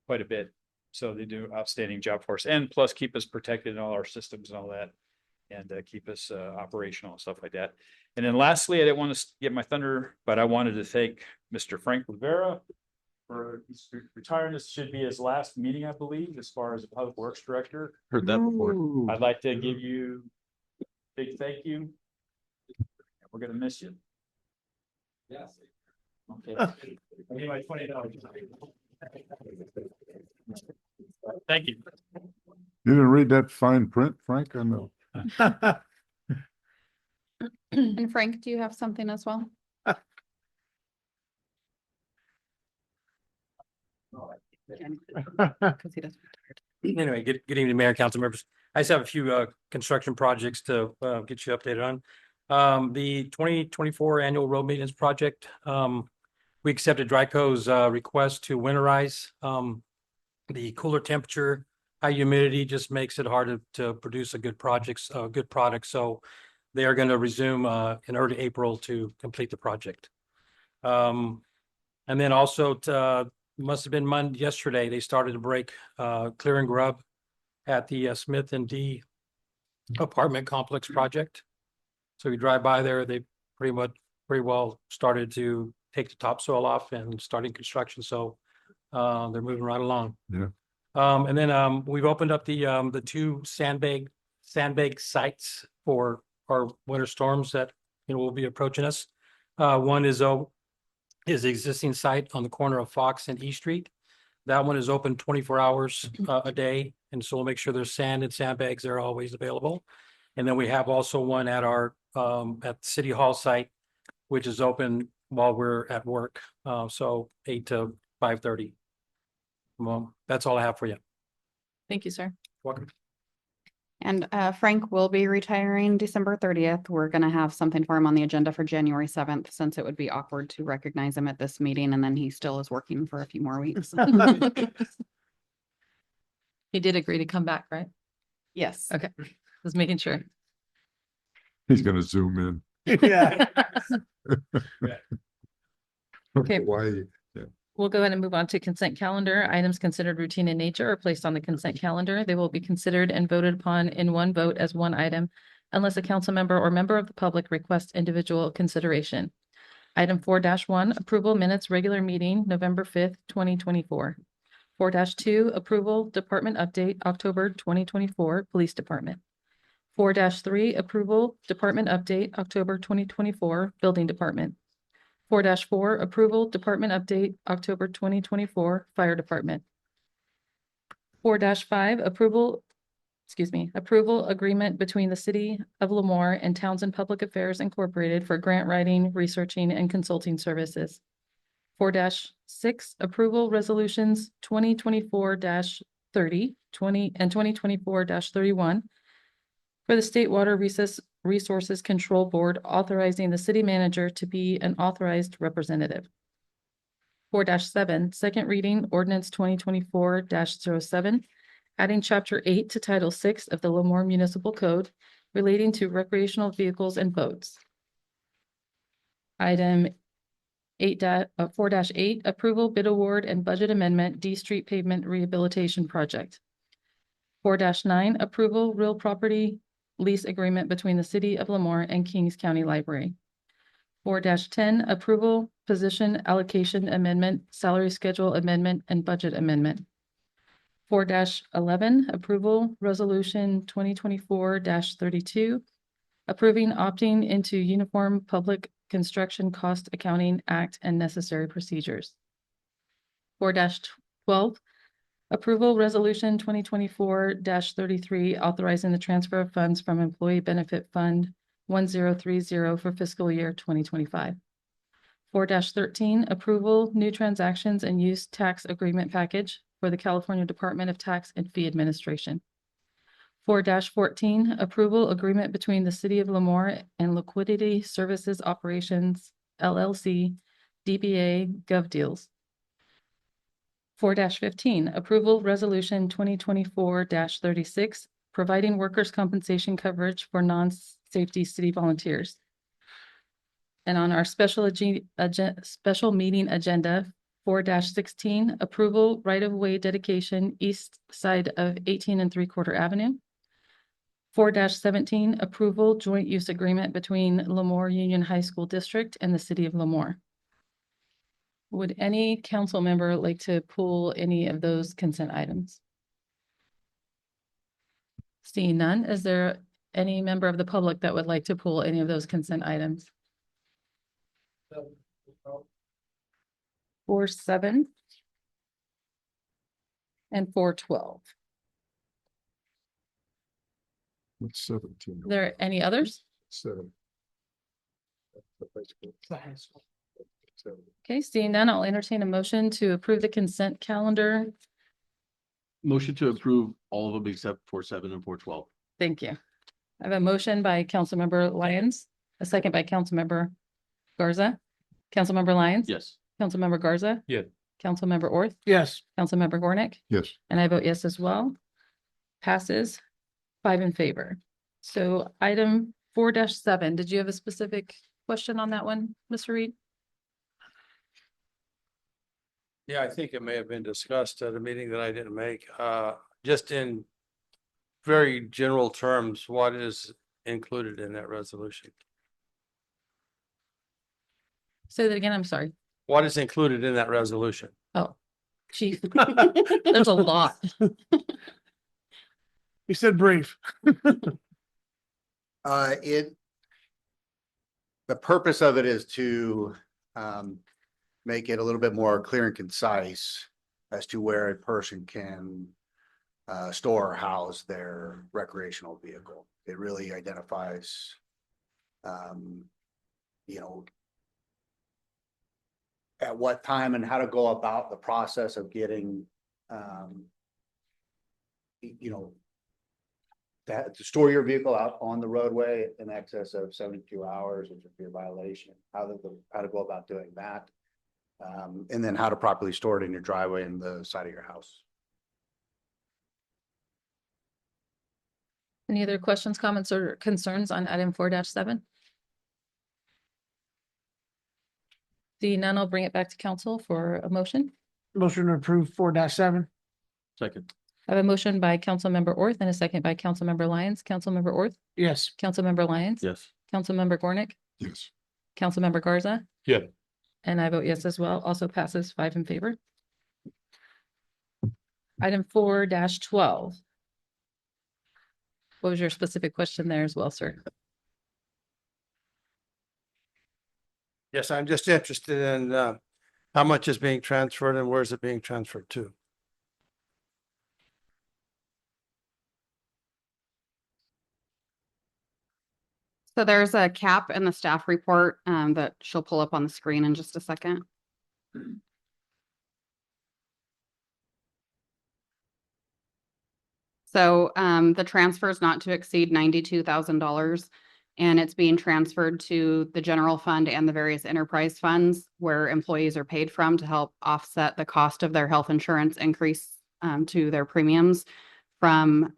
quite a bit. So they do an outstanding job for us, and plus keep us protected in all our systems and all that. and keep us operational and stuff like that. And then lastly, I didn't want to get my thunder, but I wanted to thank Mr. Frank Rivera for he's retiring. This should be his last meeting, I believe, as far as the Public Works Director. Heard that before. I'd like to give you a big thank you. We're gonna miss you. Yes. Okay. I need my $20. Thank you. You didn't read that fine print, Frank? I know. And Frank, do you have something as well? Because he doesn't. Anyway, good evening, Mayor and council members. I just have a few construction projects to get you updated on. The 2024 annual road maintenance project, we accepted Dryco's request to winterize. The cooler temperature, high humidity just makes it hard to produce a good product. So they are going to resume in early April to complete the project. And then also must have been yesterday, they started to break clear and grub at the Smith and D apartment complex project. So you drive by there, they pretty well started to take the topsoil off and starting construction. So they're moving right along. Yeah. And then we've opened up the two sandbag sites for our winter storms that will be approaching us. One is the existing site on the corner of Fox and E Street. That one is open 24 hours a day. And so we'll make sure there's sand and sandbags are always available. And then we have also one at our at City Hall site, which is open while we're at work. So 8 to 5:30. Well, that's all I have for you. Thank you, sir. Welcome. And Frank will be retiring December 30th. We're gonna have something for him on the agenda for January 7th, since it would be awkward to recognize him at this meeting, and then he still is working for a few more weeks. He did agree to come back, right? Yes. Okay, just making sure. He's gonna zoom in. Yeah. Okay. Why? We'll go ahead and move on to consent calendar. Items considered routine in nature are placed on the consent calendar. They will be considered and voted upon in one vote as one item unless a council member or member of the public requests individual consideration. Item 4-1, approval minutes regular meeting, November 5th, 2024. 4-2, approval department update, October 2024, Police Department. 4-3, approval department update, October 2024, Building Department. 4-4, approval department update, October 2024, Fire Department. 4-5, approval agreement between the City of Lemoore and Townsend Public Affairs Incorporated for grant writing, researching, and consulting services. 4-6, approval resolutions 2024-30, 20 and 2024-31 for the State Water Resources Control Board, authorizing the city manager to be an authorized representative. 4-7, second reading ordinance 2024-07, adding chapter 8 to title 6 of the Lemoore Municipal Code relating to recreational vehicles and boats. Item 4-8, approval bid award and budget amendment D Street Pavement Rehabilitation Project. 4-9, approval real property lease agreement between the City of Lemoore and Kings County Library. 4-10, approval position allocation amendment, salary schedule amendment, and budget amendment. 4-11, approval resolution 2024-32, approving opting into Uniform Public Construction Cost Accounting Act and necessary procedures. 4-12, approval resolution 2024-33, authorizing the transfer of funds from Employee Benefit Fund 1030 for fiscal year 2025. 4-13, approval new transactions and use tax agreement package for the California Department of Tax and Fee Administration. 4-14, approval agreement between the City of Lemoore and Liquidity Services Operations, LLC, DBA GovDeals. 4-15, approval resolution 2024-36, providing workers' compensation coverage for non-safety city volunteers. And on our special meeting agenda, 4-16, approval right-of-way dedication east side of 18 3/4 Avenue. 4-17, approval joint use agreement between Lemoore Union High School District and the city of Lemoore. Would any council member like to pull any of those consent items? Seeing none, is there any member of the public that would like to pull any of those consent items? 4-7 and 4-12. What's 17? Are there any others? 7. Okay, seeing none, I'll entertain a motion to approve the consent calendar. Motion to approve all of them except 4-7 and 4-12. Thank you. I have a motion by Councilmember Lyons, a second by Councilmember Garza. Councilmember Lyons? Yes. Councilmember Garza? Yeah. Councilmember Orth? Yes. Councilmember Gornick? Yes. And I vote yes as well. Passes 5 in favor. So item 4-7, did you have a specific question on that one, Mr. Reed? Yeah, I think it may have been discussed at a meeting that I didn't make. Just in very general terms, what is included in that resolution? Say that again, I'm sorry. What is included in that resolution? Oh, chief. There's a lot. You said brief. The purpose of it is to, make it a little bit more clear and concise as to where a person can, store or house their recreational vehicle. It really identifies, you know, at what time and how to go about the process of getting, you know, that to store your vehicle out on the roadway in excess of 72 hours, which would be a violation, how to go about doing that. And then how to properly store it in your driveway and the side of your house. Any other questions, comments, or concerns on item 4-7? Seeing none, I'll bring it back to council for a motion. Motion to approve 4-7. Second. I have a motion by Councilmember Orth and a second by Councilmember Lyons. Councilmember Orth? Yes. Councilmember Lyons? Yes. Councilmember Gornick? Yes. Councilmember Garza? Yeah. And I vote yes as well. Also passes 5 in favor. Item 4-12. What was your specific question there as well, sir? Yes, I'm just interested in, how much is being transferred and where is it being transferred to? So there's a cap in the staff report that she'll pull up on the screen in just a second. So the transfer is not to exceed $92,000 and it's being transferred to the general fund and the various enterprise funds where employees are paid from to help offset the cost of their health insurance increase to their premiums from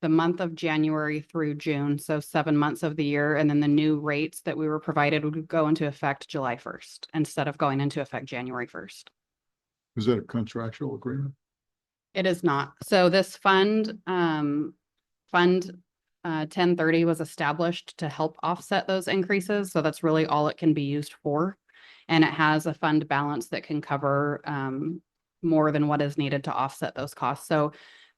the month of January through June, so 7 months of the year. And then the new rates that we were provided would go into effect July 1st instead of going into effect January 1st. Is that a contractual agreement? It is not. So this fund 1030 was established to help offset those increases. So that's really all it can be used for. And it has a fund balance that can cover more than what is needed to offset those costs. So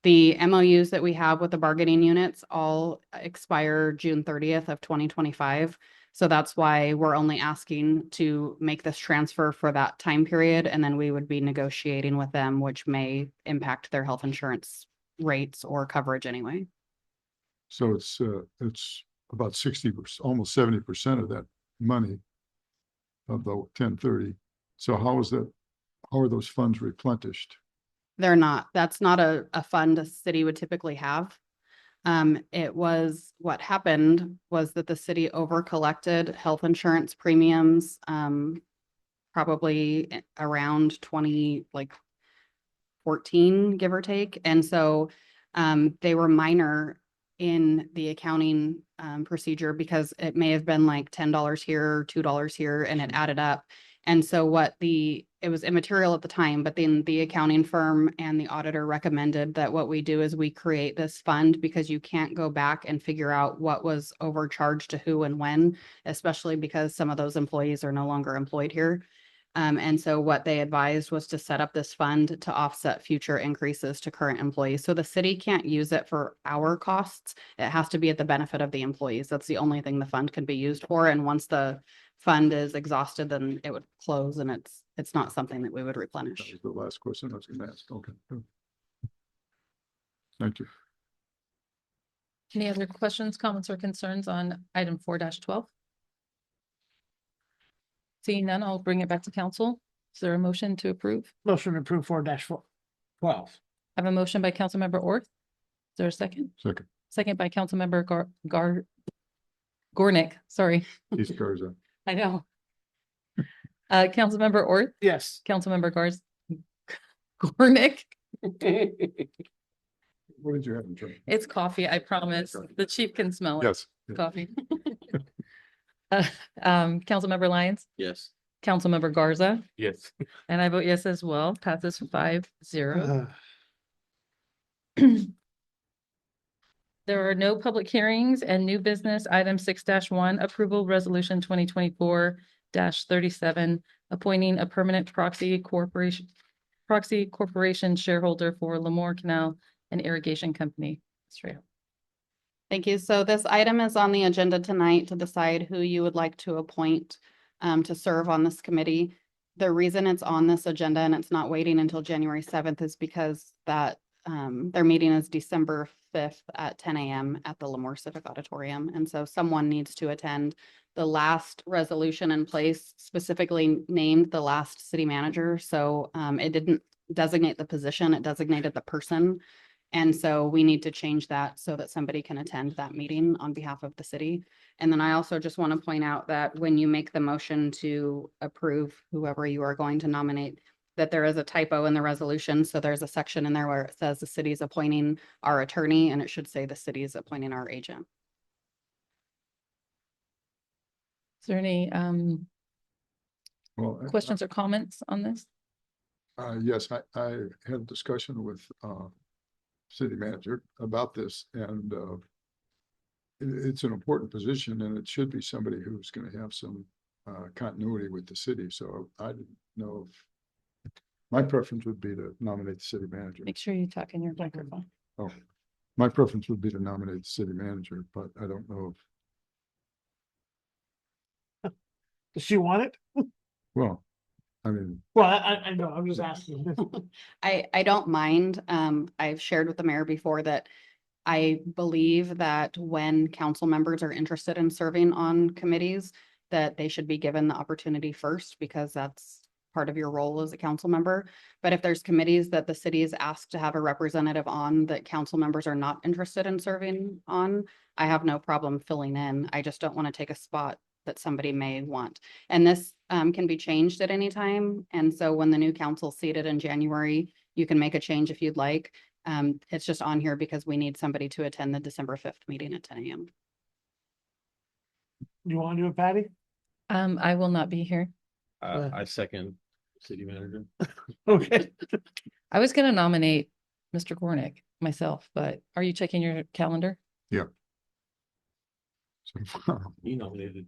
the MOUs that we have with the bargaining units all expire June 30th of 2025. So that's why we're only asking to make this transfer for that time period. And then we would be negotiating with them, which may impact their health insurance rates or coverage anyway. So it's about 60%, almost 70% of that money of the 1030. So how are those funds replenished? They're not, that's not a fund a city would typically have. What happened was that the city over collected health insurance premiums, probably around 2014, give or take. And so, they were minor in the accounting, procedure because it may have been like $10 here, $2 here, and it added up. And so it was immaterial at the time, but then the accounting firm and the auditor recommended that what we do is we create this fund because you can't go back and figure out what was overcharged to who and when, especially because some of those employees are no longer employed here. And so what they advised was to set up this fund to offset future increases to current employees. So the city can't use it for our costs. It has to be at the benefit of the employees. That's the only thing the fund can be used for. And once the fund is exhausted, then it would close and it's not something that we would That replenish. was the last question I was gonna ask. Okay. Good. Thank you. Any other questions, comments, or concerns on item 4-12? Seeing none, I'll bring it back to council. Is there a motion to approve? Motion to approve 4-12. I have a motion by Councilmember Orth. Is there a second? Second, Second by Councilmember Gornick, sorry, East Garza. I know. Councilmember Orth, Yes. Councilmember Gornick. What did you have in drink? It's coffee, I promise. The chief can smell it. Yes. Coffee. Councilmember Lyons, Yes. Councilmember Garza, Yes. and I vote yes as well. Passes 5-0. There are no public hearings and new business. Item 6-1, approval resolution 2024-37, appointing a permanent proxy corporation shareholder for Lemoore Canal and Irrigation Company. Straight. Thank you. So this item is on the agenda tonight to decide who you would like to appoint to serve on this committee. The reason it's on this agenda and it's not waiting until January 7th is because their meeting is December 5th at 10 a.m. at the Lemoore Civic Auditorium. And so someone needs to attend. The last resolution in place specifically named the last city manager. So it didn't designate the position, it designated the person. And so we need to change that so that somebody can attend that meeting on behalf of the city. And then I also just want to point out that when you make the motion to approve whoever you are going to nominate, that there is a typo in the resolution. So there's a section in there where it says the city is appointing our attorney, and it should say the city is appointing our agent. Is there any Well, questions or comments on this? yes, I had a discussion with city manager about this, and it's an important position, and it should be somebody who's going to have some continuity with the city. So I didn't know if my preference would be to nominate the city manager. Make sure you talk in your microphone. Oh, my preference would be to nominate the city manager, but I don't know if, Does she want it? well, I mean, Well, I know, I'm just asking. I don't mind. I've shared with the mayor before that I believe that when council members are interested in serving on committees, that they should be given the opportunity first, because that's part of your role as a council member. But if there's committees that the city is asked to have a representative on that council members are not interested in serving on, I have no problem filling in. I just don't want to take a spot that somebody may want. And this can be changed at any time. And so when the new council's seated in January, you can make a change if you'd like. It's just on here because we need somebody to attend the December 5th meeting at 10 a.m. You want to do it, Patty? I will not be here. I second city manager. Okay. I was gonna nominate Mr. Gornick myself, but are you checking your calendar? so, You nominated.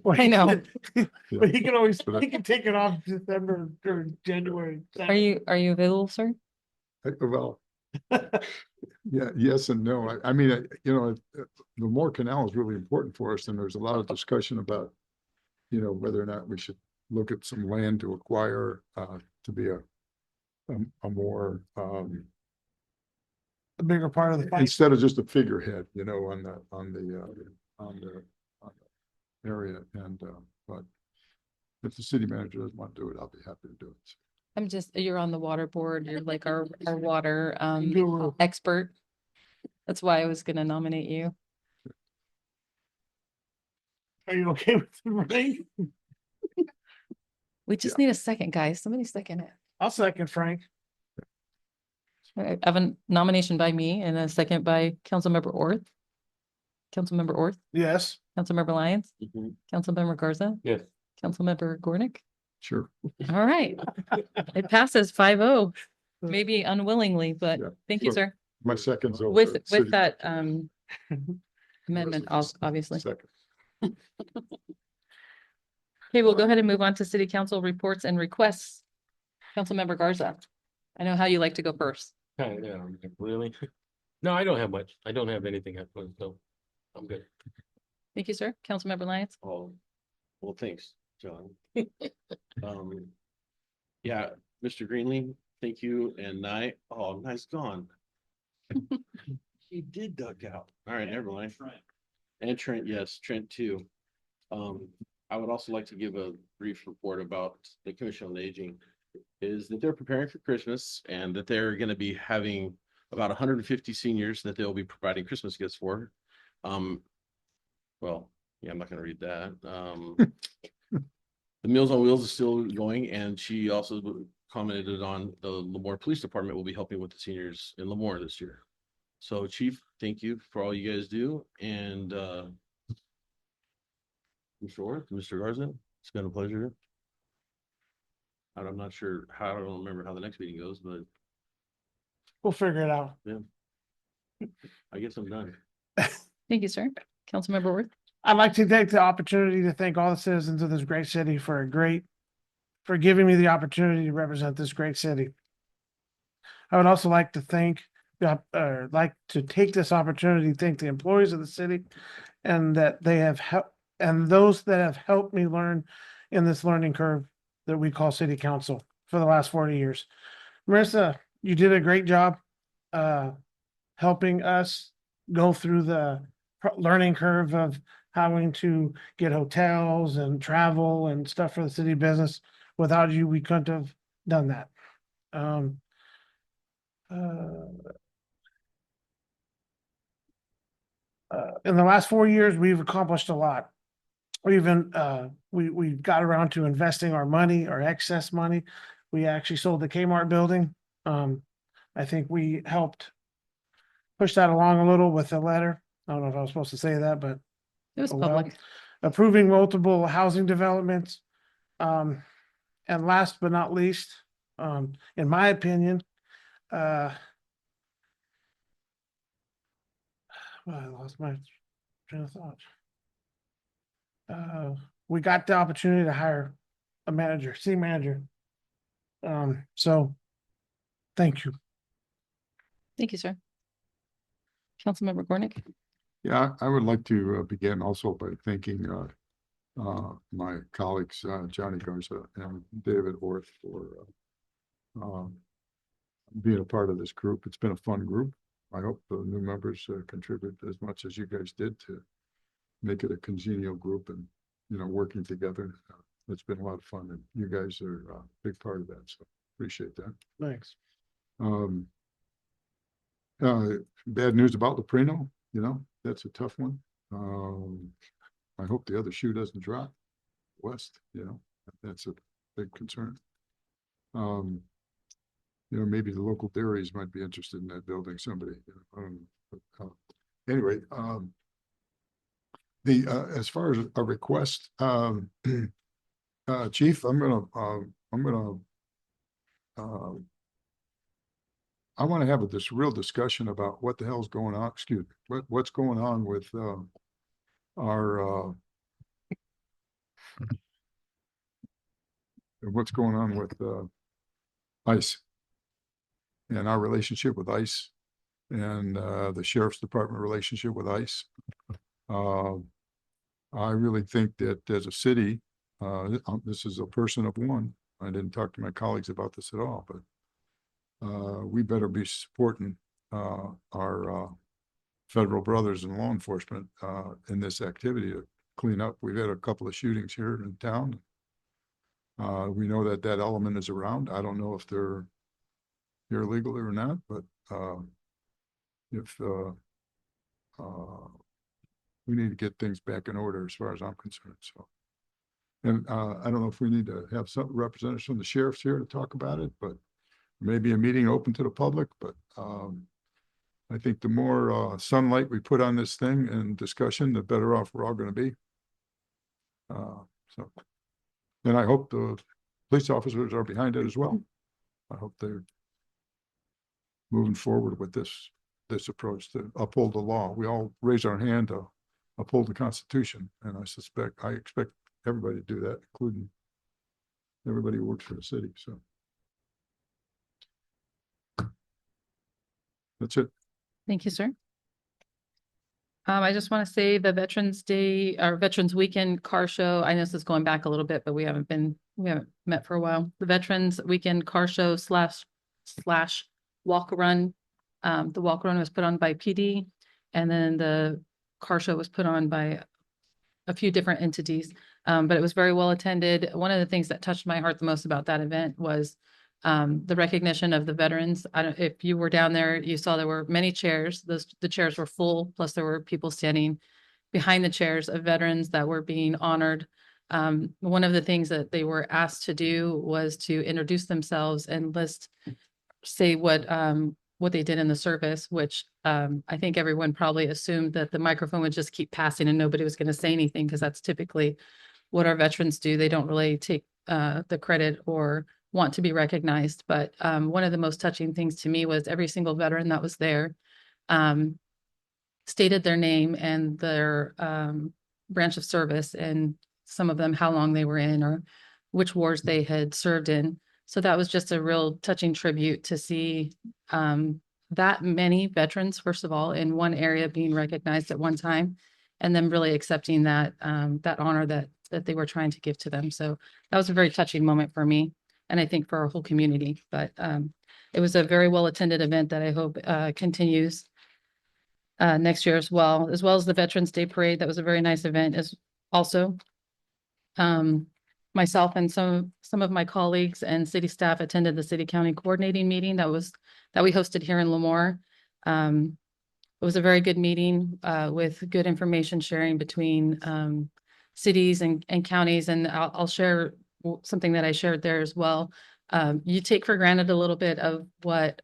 I know. But he can always, But I- he can take it off December or January. Are you available, sir? well, yeah, yes and no. I mean, the Lemoore Canal is really important for us, and there's a lot of discussion about, whether or not we should look at some land to acquire to be a more A bigger part of the fight. instead of just a figurehead, on the area. And but if the city manager doesn't want to do it, I'll be happy to do it. You're on the water board. You're like our water Guru. expert. That's why I was gonna nominate you. Are you okay with the ring? We just need a second, guys. Somebody second it. I'll second Frank. I have a nomination by me and a second by Councilmember Orth. Councilmember Orth, Yes. Councilmember Lyons, Mhm. Councilmember Garza, Yes. Councilmember Gornick? Sure. All right. It passes 5-0, maybe unwillingly, but Yeah. thank you, So sir. My second's over. With City that, council. amendment, obviously. Second. Okay, we'll go ahead and move on to city council reports and requests. Councilmember Garza, I know how you like to go first. Yeah, really? No, I don't have much. I don't have anything, so I'm good. Thank you, sir. Councilmember Lyons? Oh, well, thanks, John. Um, yeah, Mr. Greenlee, thank you, and Nye's gone. He did duck out. All right, never mind. And Trent, yes, Trent too. I would also like to give a brief report about the Commission on Aging. Is that they're preparing for Christmas and that they're gonna be having about 150 seniors that they'll be providing Christmas gifts for. Well, yeah, I'm not gonna read that. The Meals on Wheels is still going, and she also commented on the Lemoore Police Department will be helping with the seniors in Lemoore this year. So Chief, thank you for all you guys do, and Mr. Orth, Mr. Garza, it's been a pleasure. And I'm not sure how, I don't remember how the next meeting goes, but We'll figure it out. I guess I'm done. Thank you, sir. Councilmember Worth? I'd like to take the opportunity to thank all the citizens of this great city for giving me the opportunity to represent this great city. I would also like to take this opportunity to thank the employees of the city and that they have helped, and those that have helped me learn in this learning curve that we call city council for the last 40 years. Marissa, you did a great job helping us go through the learning curve of having to get hotels and travel and stuff for the city business. Without you, we couldn't have done that. In the last 4 years, we've accomplished a lot. We got around to investing our money, our excess money. We actually sold the Kmart building. I think we helped push that along a little with a letter. I don't know if I was supposed to say that, but It was oh, well. public. Approving multiple housing developments. And last but not least, in my opinion, well, I lost my train of thought. We got the opportunity to hire a manager, city manager. So thank you. Thank you, sir. Councilmember Gornick? Yeah, I would like to begin also by thanking my colleagues, Johnny Garza and David Orth for being a part of this group. It's been a fun group. I hope the new members contribute as much as you guys did to make it a congenial group and, working together. It's been a lot of fun, and you guys are a big part of that, so appreciate that. Thanks. Bad news about Leprino, that's a tough one. I hope the other shoe doesn't drop west, that's a big concern. Maybe the local dairies might be interested in that building, somebody, I don't know. But, anyway, as far as a request, Chief, I want to have this real discussion about what the hell's going on, what's going on with what's going on with ICE and our relationship with ICE and the Sheriff's Department relationship with ICE. I really think that as a city, this is a person of one. I didn't talk to my colleagues about this at all, but we better be supporting our federal brothers in law enforcement in this activity to clean up. We've had a couple of shootings here in town. We know that element is around. I don't know if they're illegal or not, but if we need to get things back in order as far as I'm concerned. So, and I don't know if we need to have some representatives from the sheriffs here to talk about it, but maybe a meeting open to the public. But I think the more sunlight we put on this thing and discussion, the better off we're all going to be. So And I hope the police officers are behind it as well. I hope they're moving forward with this approach to uphold the law. We all raise our hand to uphold the Constitution, and I expect everybody to do that, including everybody who works for the city, so. That's it. Thank you, sir. I just want to say the Veterans Day or Veterans Weekend car show. I know this is going back a little bit, but we haven't met for a while. The Veterans Weekend car show slash walk run. The walk run was put on by PD, and then the car show was put on by a few different entities. But it was very well attended. One of the things that touched my heart the most about that event was the recognition of the veterans. If you were down there, you saw there were many chairs. The chairs were full, plus there were people standing behind the chairs of veterans that were being honored. One of the things that they were asked to do was to introduce themselves and say what they did in the service, which I think everyone probably assumed that the microphone would just keep passing and nobody was going to say anything, because that's typically what our veterans do. They don't really take the credit or want to be recognized. But one of the most touching things to me was every single veteran that was there stated their name and their branch of service, and some of them how long they were in or which wars they had served in. So that was just a real touching tribute to see that many veterans, first of all, in one area being recognized at one time, and then really accepting that honor that they were trying to give to them. So that was a very touching moment for me, and I think for our whole community. But it was a very well attended event that I hope continues next year as well as the Veterans Day Parade. That was a very nice event as also. Myself and some of my colleagues and city staff attended the city county coordinating meeting that we hosted here in Lemoore. It was a very good meeting with good information sharing between cities and counties. And I'll share something that I shared there as well. You take for granted a little bit of what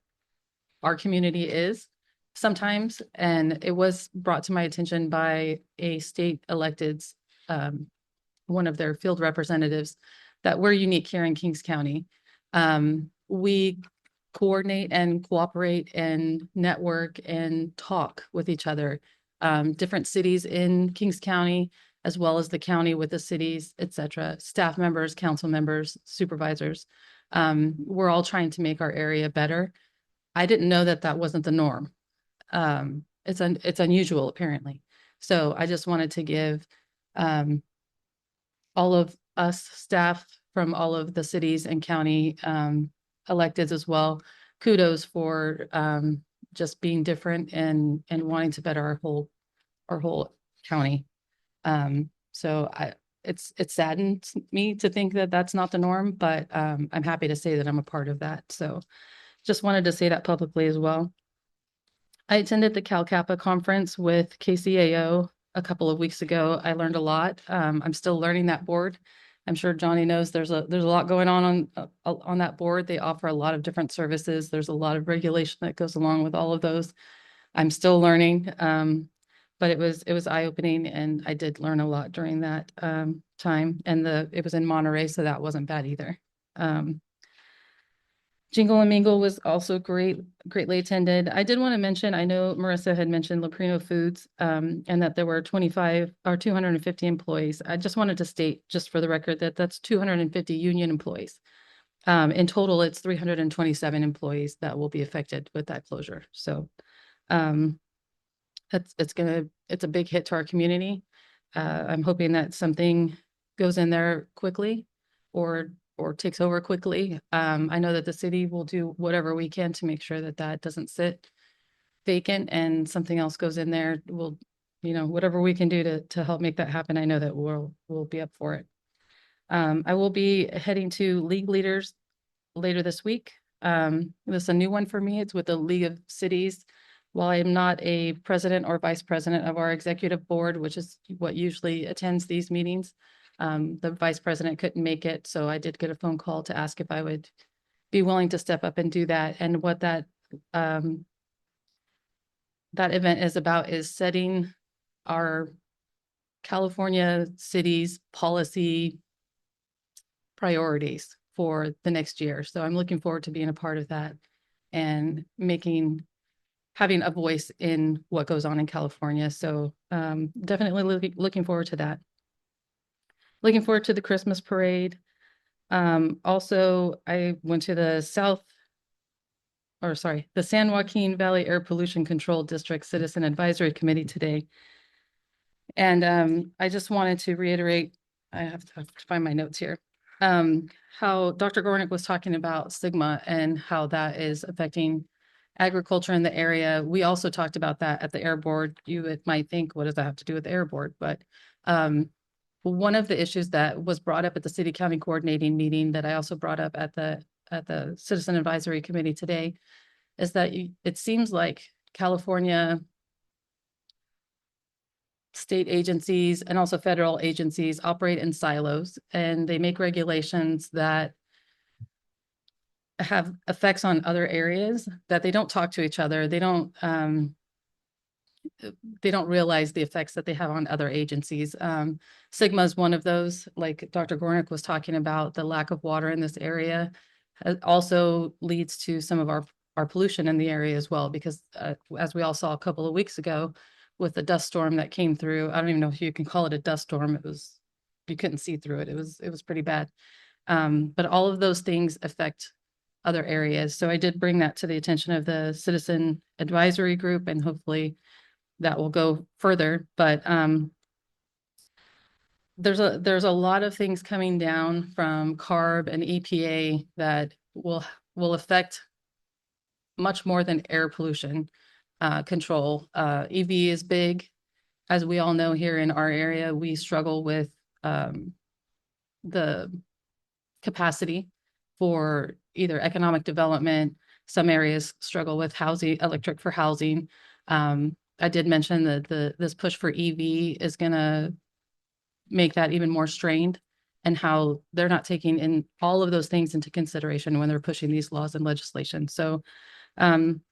our community is sometimes. And it was brought to my attention by a state elected's one of their field representatives that we're unique here in Kings County. We coordinate and cooperate and network and talk with each other. Different cities in Kings County, as well as the county with the cities, etc. Staff members, council members, supervisors. We're all trying to make our area better. I didn't know that wasn't the norm. It's unusual apparently. So I just wanted to give all of us staff from all of the cities and county electeds as well, kudos for just being different and wanting to better our whole county. So it saddens me to think that that's not the norm, but I'm happy to say that I'm a part of that. So just wanted to say that publicly as well. I attended the Cal Kappa conference with KCAO a couple of weeks ago. I learned a lot. I'm still learning that board. I'm sure Johnny knows there's a lot going on that board. They offer a lot of different services. There's a lot of regulation that goes along with all of those. I'm still learning, but it was eye-opening, and I did learn a lot during that time. And it was in Monterey, so that wasn't bad either. Jingle and Mingle was also greatly attended. I did want to mention, I know Marissa had mentioned Leprino Foods, and that there were 25 or 250 employees. I just wanted to state, just for the record, that that's 250 union employees. In total, it's 327 employees that will be affected with that closure. So it's a big hit to our community. I'm hoping that something goes in there quickly or takes over quickly. I know that the city will do whatever we can to make sure that doesn't sit vacant and something else goes in there. We'll, whatever we can do to help make that happen. I know that we'll be up for it. I will be heading to League Leaders later this week. This is a new one for me. It's with the League of Cities. While I'm not a president or vice president of our executive board, which is what usually attends these meetings, the vice president couldn't make it, so I did get a phone call to ask if I would be willing to step up and do that. And what that event is about is setting our California cities policy priorities for the next year. So I'm looking forward to being a part of that and having a voice in what goes on in California. So definitely looking forward to that. Looking forward to the Christmas parade. Also, I went to the the San Joaquin Valley Air Pollution Control District Citizen Advisory Committee today. And I just wanted to reiterate, I have to find my notes here. How Dr. Gornick was talking about stigma and how that is affecting agriculture in the area. We also talked about that at the Air Board. Might think, what does that have to do with the Air Board? But one of the issues that was brought up at the City County Coordinating meeting that I also brought up at the Citizen Advisory Committee today is that it seems like California state agencies and also federal agencies operate in silos, and they make regulations that have effects on other areas that they don't talk to each other. They don't realize the effects that they have on other agencies. Sigma is one of those, like Dr. Gornick was talking about, the lack of water in this area also leads to some of our pollution in the area as well, because as we all saw a couple of weeks ago with the dust storm that came through, I don't even know if you can call it a dust storm. You couldn't see through it. It was pretty bad. But all of those things affect other areas. So I did bring that to the attention of the Citizen Advisory Group, and hopefully that will go further. But there's a lot of things coming down from CARB and EPA that will affect much more than air pollution control. EV is big. As we all know, here in our area, we struggle with the capacity for either economic development. Some areas struggle with housing, electric for housing. I did mention that this push for EV is going to make that even more strained, and how they're not taking in all of those things into consideration when they're pushing these laws and legislation. So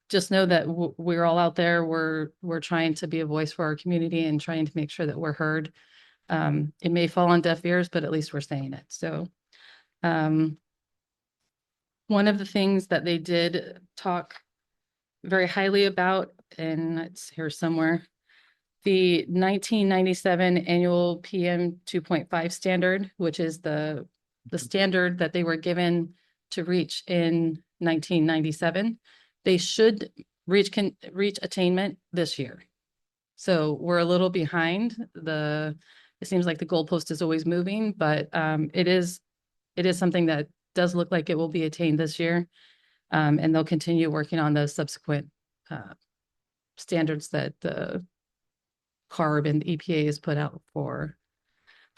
just know that we're all out there. We're trying to be a voice for our community and trying to make sure that we're heard. It may fall on deaf ears, but at least we're saying it. So one of the things that they did talk very highly about, and it's here somewhere, the 1997 annual PM 2.5 standard, which is the standard that they were given to reach in 1997. They should reach attainment this year. So we're a little behind. It seems like the goalpost is always moving, but it is something that does look like it will be attained this year. And they'll continue working on those subsequent standards that the CARB and the EPA has put out for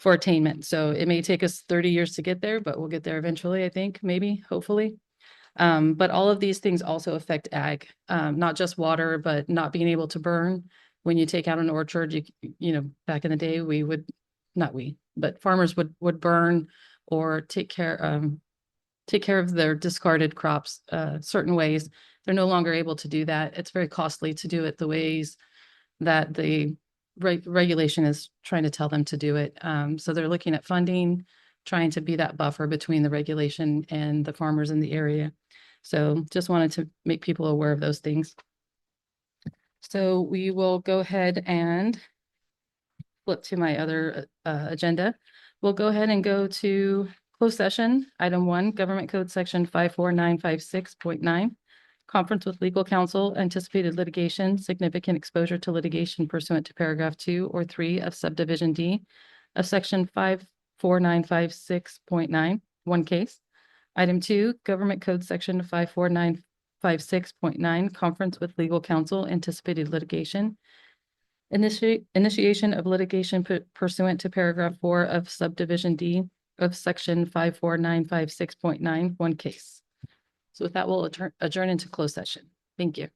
attainment. So it may take us 30 years to get there, but we'll get there eventually, I think, maybe, hopefully. But all of these things also affect ag, not just water, but not being able to burn. When you take out an orchard, back in the day, but farmers would burn or take care of their discarded crops certain ways. They're no longer able to do that. It's very costly to do it the ways that the regulation is trying to tell them to do it. So they're looking at funding, trying to be that buffer between the regulation and the farmers in the area. So just wanted to make people aware of those things. So we will go ahead and flip to my other agenda. We'll go ahead and go to closed session. Item 1, Government Code Section 54956.9. Conference with legal counsel, anticipated litigation, significant exposure to litigation pursuant to paragraph 2 or 3 of subdivision D of section 54956.9, one case. Item 2, Government Code Section 54956.9, conference with legal counsel, anticipated litigation. Initiation of litigation pursuant to paragraph 4 of subdivision D of section 54956.9, one case. So with that, we'll adjourn into closed session. Thank you.